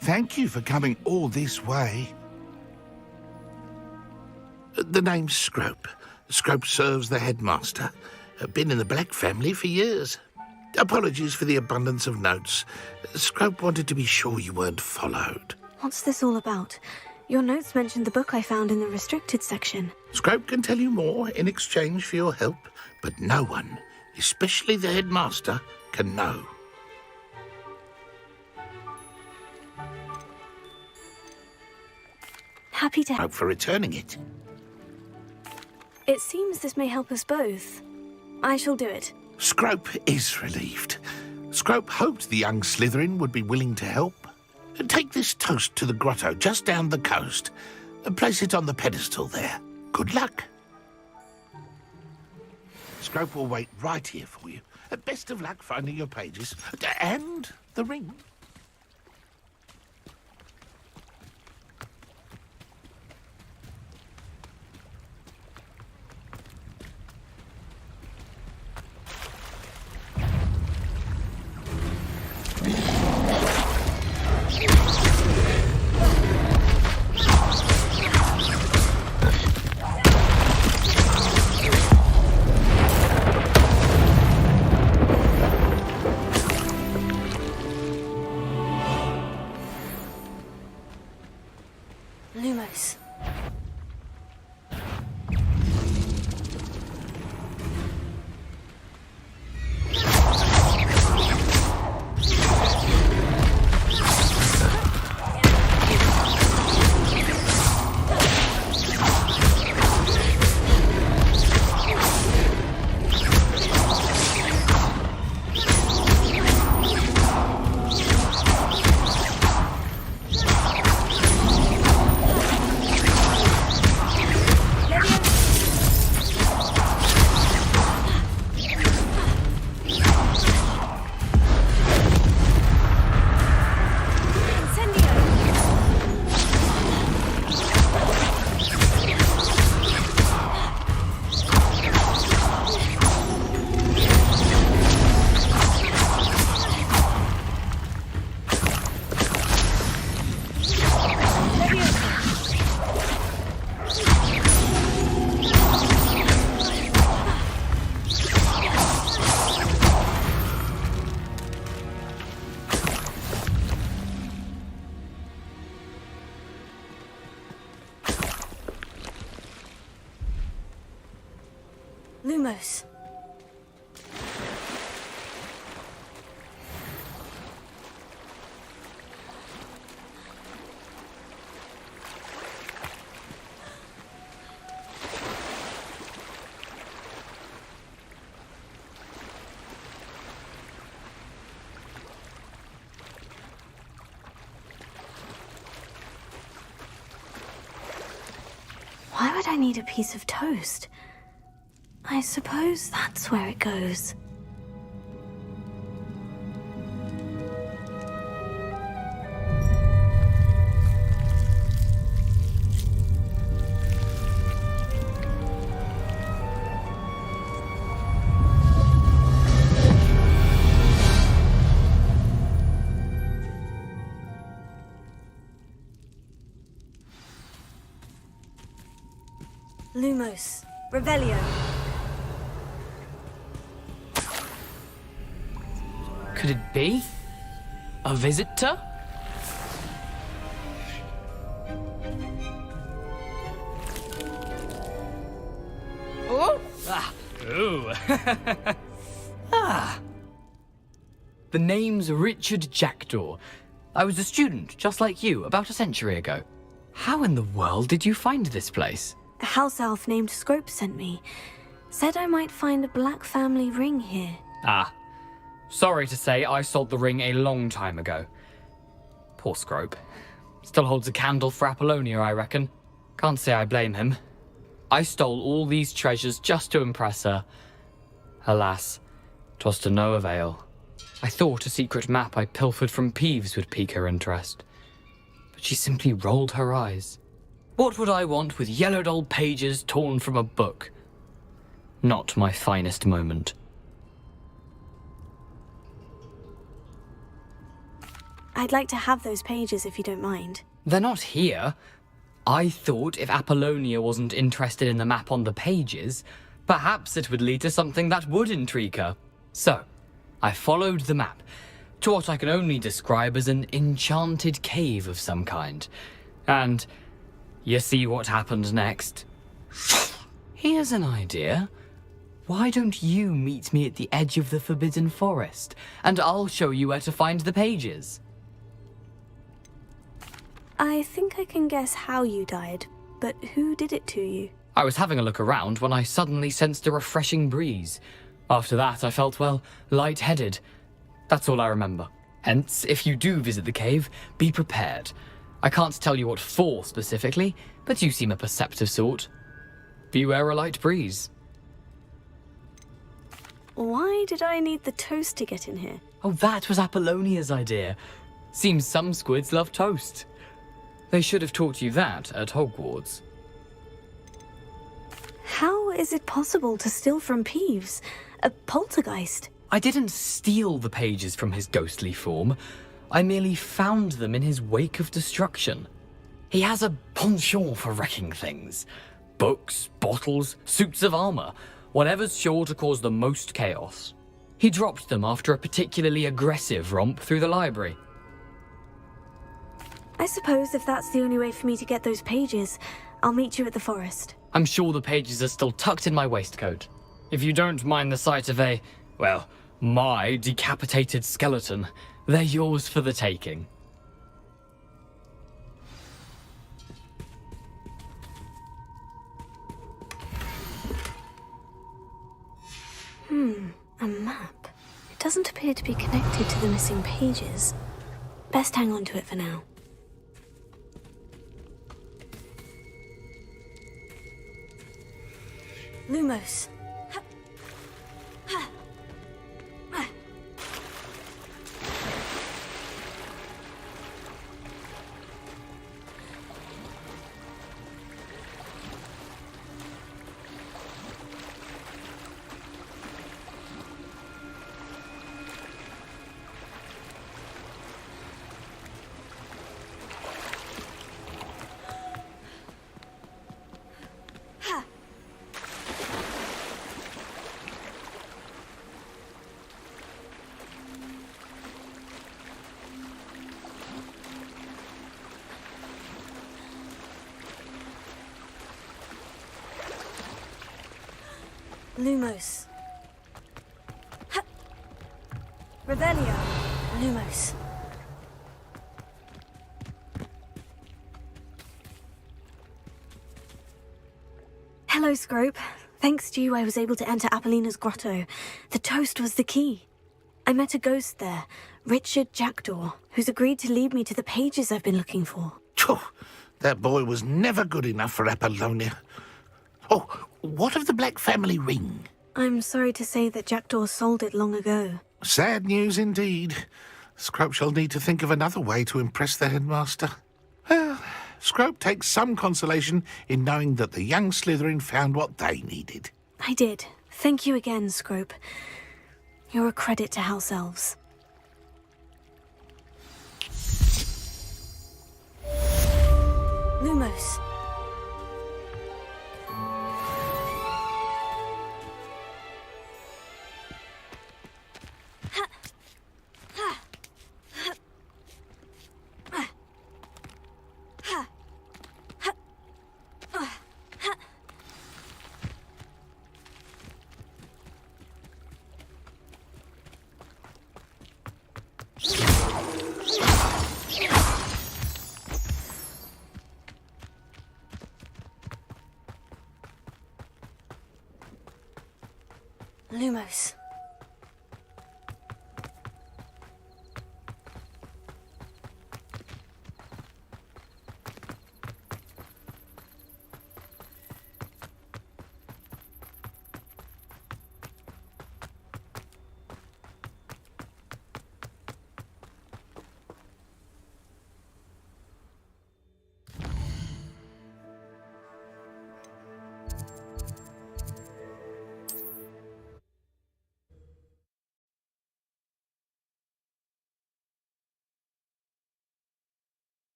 Thank you for coming all this way. The name's Scrope. Scrope serves the headmaster. Been in the Black family for years. Apologies for the abundance of notes. Scrope wanted to be sure you weren't followed. What's this all about? Your notes mentioned the book I found in the restricted section. Scrope can tell you more in exchange for your help, but no one, especially the headmaster, can know. Happy to Hope for returning it. It seems this may help us both. I shall do it. Scrope is relieved. Scrope hoped the young Slytherin would be willing to help. Take this toast to the grotto just down the coast and place it on the pedestal there. Good luck. Scrope will wait right here for you. Best of luck finding your pages. And the ring. Lumos. Lumos. Why would I need a piece of toast? I suppose that's where it goes. Lumos. Revelio. Could it be? A visitor? Oh! Ah! Ooh! Ah! The name's Richard Jackdaw. I was a student, just like you, about a century ago. How in the world did you find this place? A house elf named Scrope sent me. Said I might find a black family ring here. Ah. Sorry to say, I sold the ring a long time ago. Poor Scrope. Still holds a candle for Apollonia, I reckon. Can't say I blame him. I stole all these treasures just to impress her. Alas, 'twas to no avail. I thought a secret map I pilfered from Peeves would pique her interest. But she simply rolled her eyes. What would I want with yellowed old pages torn from a book? Not my finest moment. I'd like to have those pages if you don't mind. They're not here. I thought if Apollonia wasn't interested in the map on the pages, perhaps it would lead to something that would intrigue her. So, I followed the map to what I can only describe as an enchanted cave of some kind. And you see what happened next? Here's an idea. Why don't you meet me at the edge of the Forbidden Forest, and I'll show you where to find the pages? I think I can guess how you died, but who did it to you? I was having a look around when I suddenly sensed a refreshing breeze. After that, I felt, well, lightheaded. That's all I remember. Hence, if you do visit the cave, be prepared. I can't tell you what for specifically, but you seem a perceptive sort. Beware a light breeze. Why did I need the toast to get in here? Oh, that was Apollonia's idea. Seems some squids love toast. They should have taught you that at Hogwarts. How is it possible to steal from Peeves? A poltergeist? I didn't steal the pages from his ghostly form. I merely found them in his wake of destruction. He has a penchant for wrecking things. Books, bottles, suits of armor, whatever's sure to cause the most chaos. He dropped them after a particularly aggressive romp through the library. I suppose if that's the only way for me to get those pages, I'll meet you at the forest. I'm sure the pages are still tucked in my waistcoat. If you don't mind the sight of my decapitated skeleton, they're yours for the taking. A map. It doesn't appear to be connected to the missing pages. Best hang on to it for now. Lumos. Lumos. Revelio. Lumos. Hello, Scrope. Thanks to you, I was able to enter Apollina's grotto. The toast was the key. I met a ghost there, Richard Jackdaw, who's agreed to lead me to the pages I've been looking for. Phew, that boy was never good enough for Apollonia. Oh, what of the Black family ring? I'm sorry to say that Jackdaw sold it long ago. Sad news indeed. Scrope shall need to think of another way to impress the headmaster. Well, Scrope takes some consolation in knowing that the young Slytherin found what they needed. I did. Thank you again, Scrope. You're a credit to House Elves. Lumos. Lumos.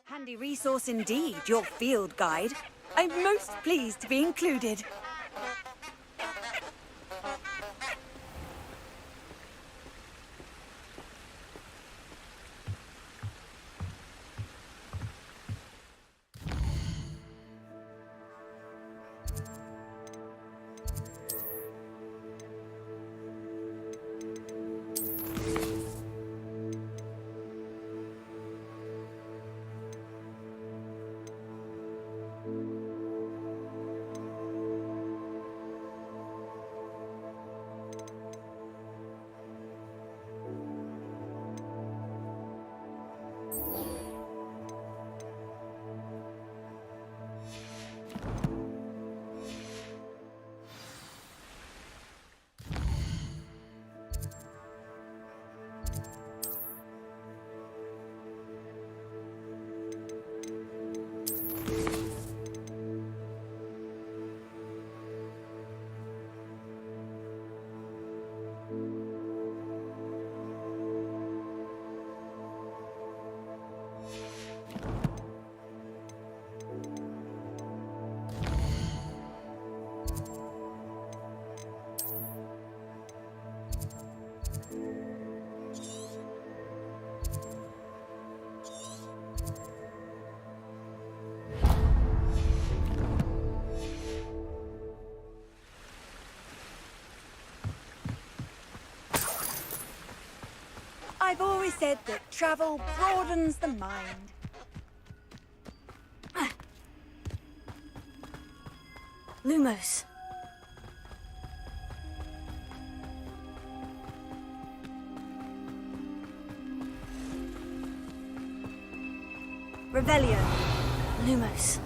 Handy resource indeed, your field guide. I'm most pleased to be included. I've always said that travel broadens the mind. Lumos. Revelio. Lumos.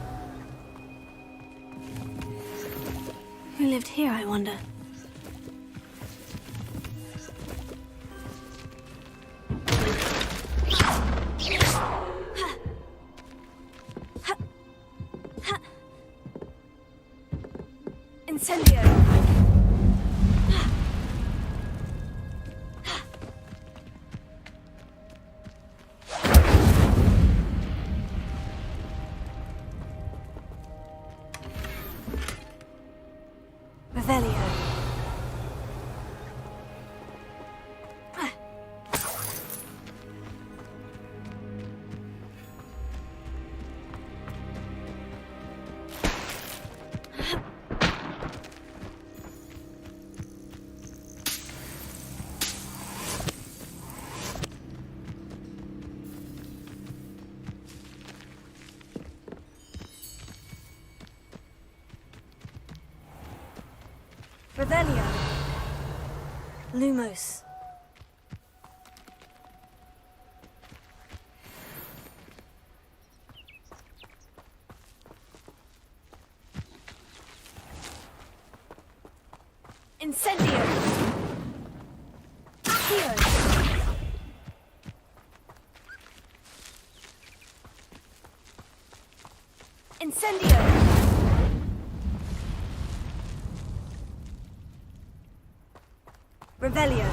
Who lived here, I wonder? Incendio. Revelio. Lumos. Incendio. Accio. Incendio. Revelio.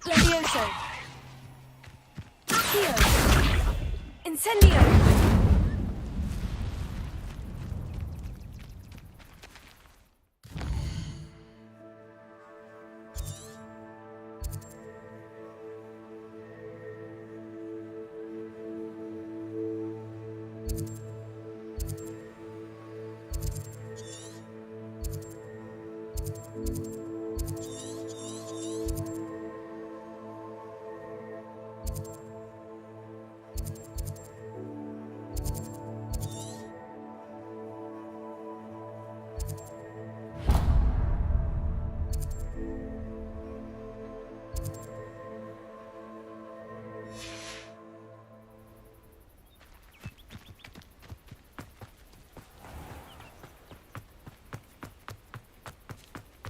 Levioso. Accio. Incendio.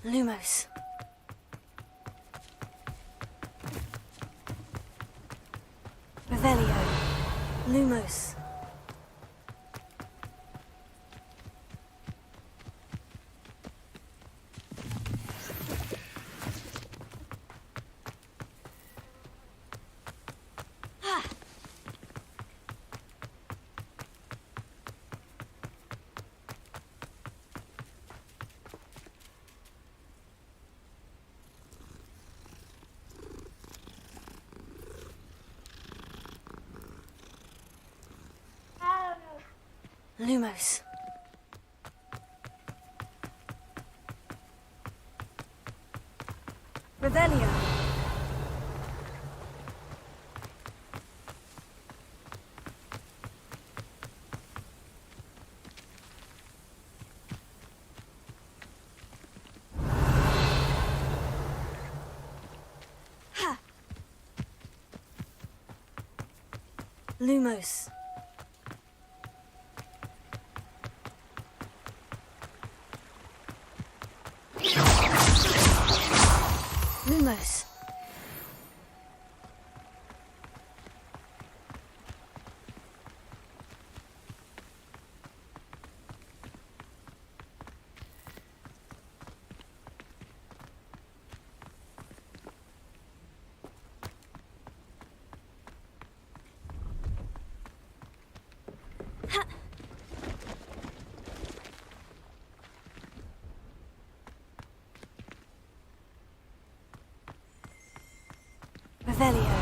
Lumos. Revelio. Lumos. Lumos. Revelio. Lumos. Lumos. Revelio.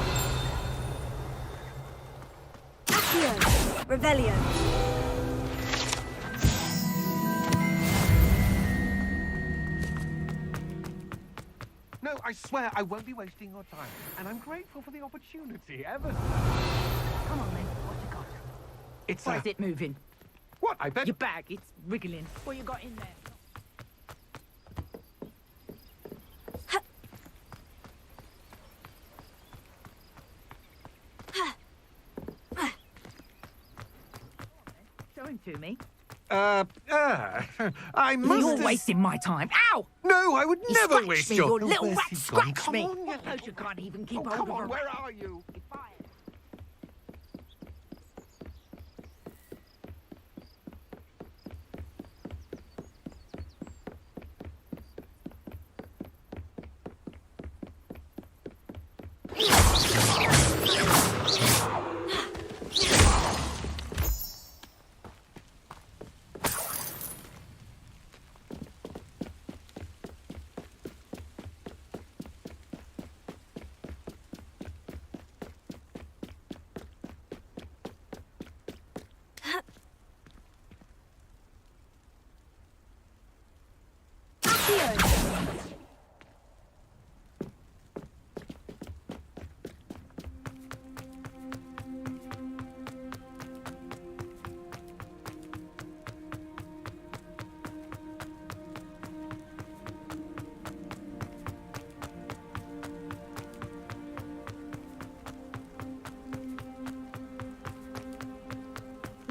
Accio. Revelio. No, I swear I won't be wasting your time. And I'm grateful for the opportunity, ever. Come on then, what you got? It's Why is it moving? What? I bet... Your bag, it's wriggling. What you got in there? Show him to me. I must... You're wasting my time. Ow! No, I would You never scratched waste me, your... you little Where's rat, he gone? scratch Come me. on, Suppose you can't even keep hold come of on, a where rat. are you?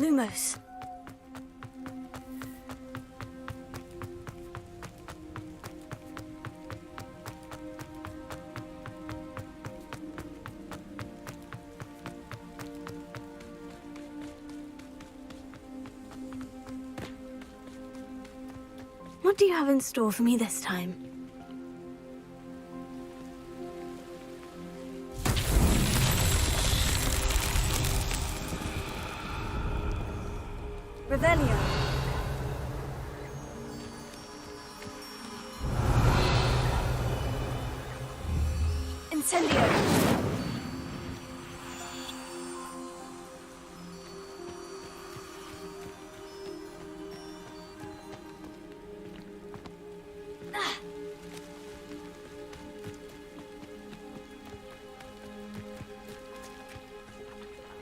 Lumos. What do you have in store for me this time? Revelio. Incendio.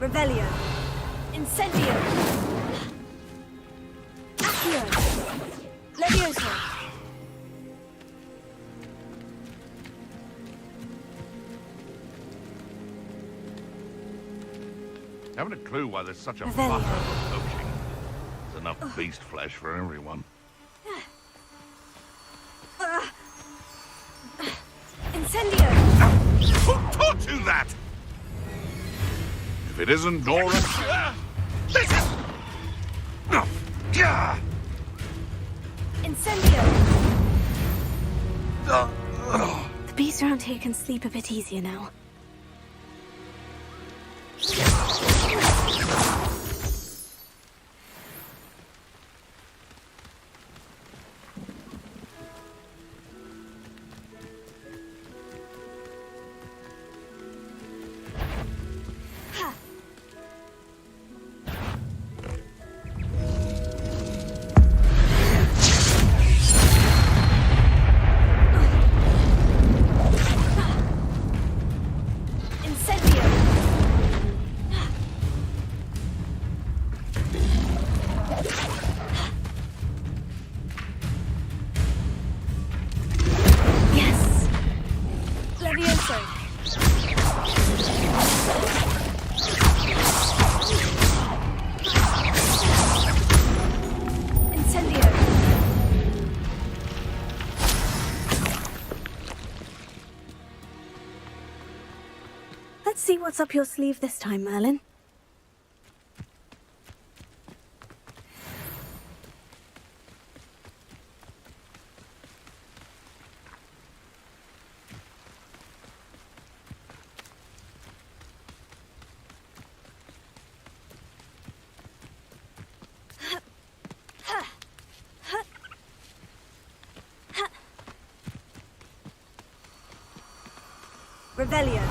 Revelio. Incendio. Accio. Levioso. Haven't a clue why there's such a Revelio. fuss over poaching. There's enough beast flesh for everyone. Incendio. Who taught you that? If it isn't Nora... This is... Incendio. The beasts around here can sleep a bit easier now. Let's see what's up your sleeve this time, Merlin. Revelio.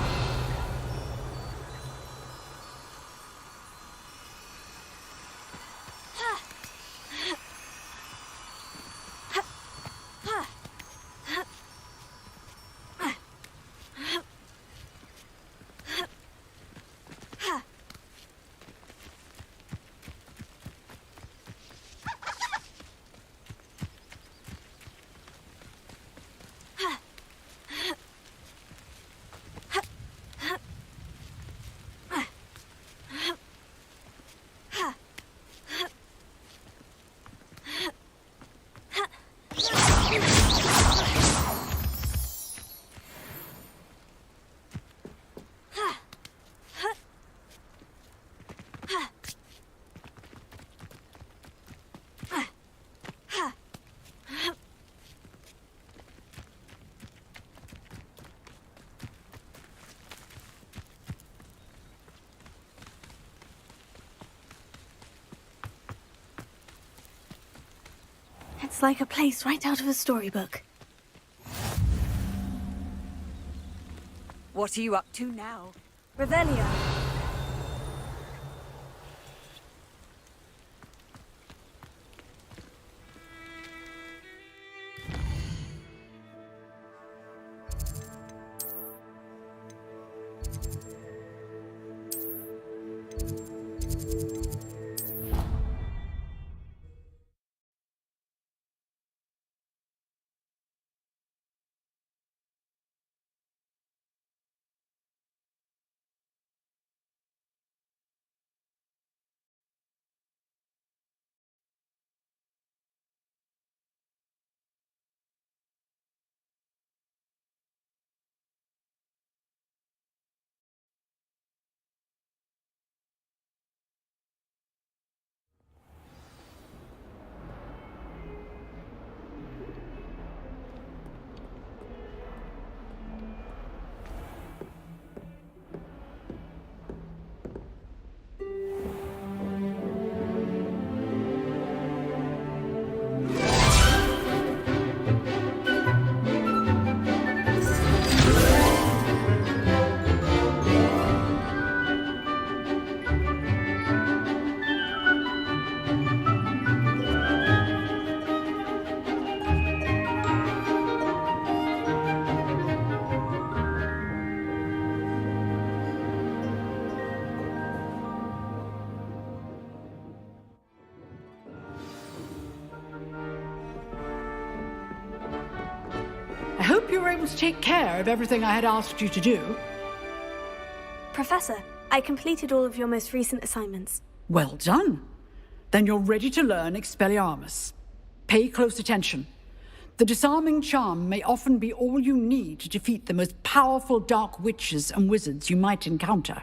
It's like a place right out of a storybook. What are you up to now? Revelio. you were able to take care of everything I had asked you to do. Professor, I completed all of your most recent assignments. Well done. Then you're ready to learn Expelliarmus. Pay close attention. The disarming charm may often be all you need to defeat the most powerful dark witches and wizards you might encounter.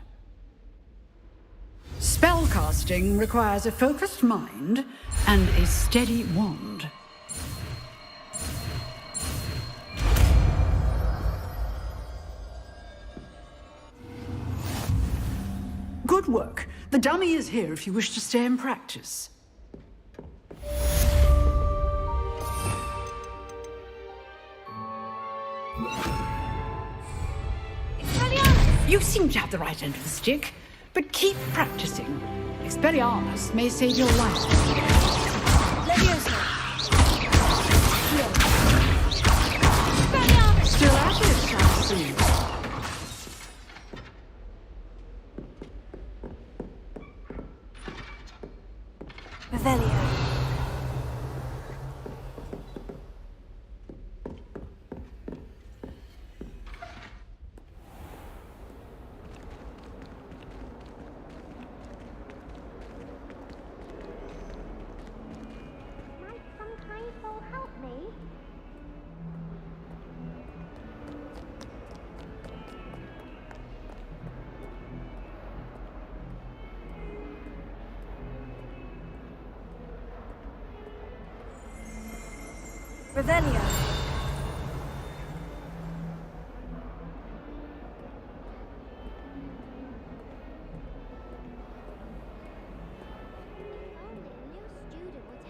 Spellcasting requires a focused mind and a steady wand. Good work. The dummy is here if you wish to stay and practice. You seem to have the right end of the stick, but keep practicing. Expelliarmus may save your life. Still at it, I see. Revelio. Revelio.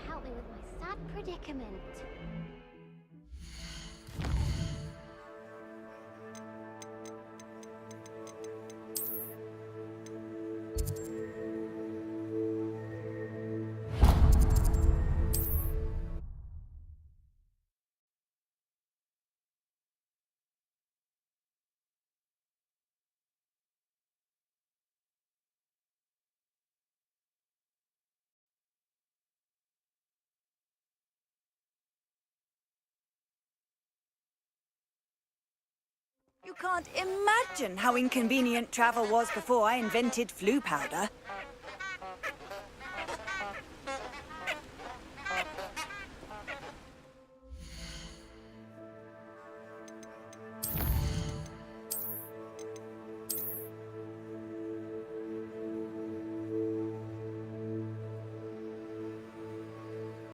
Help me with my sad predicament. You can't imagine how inconvenient travel was before I invented flu powder.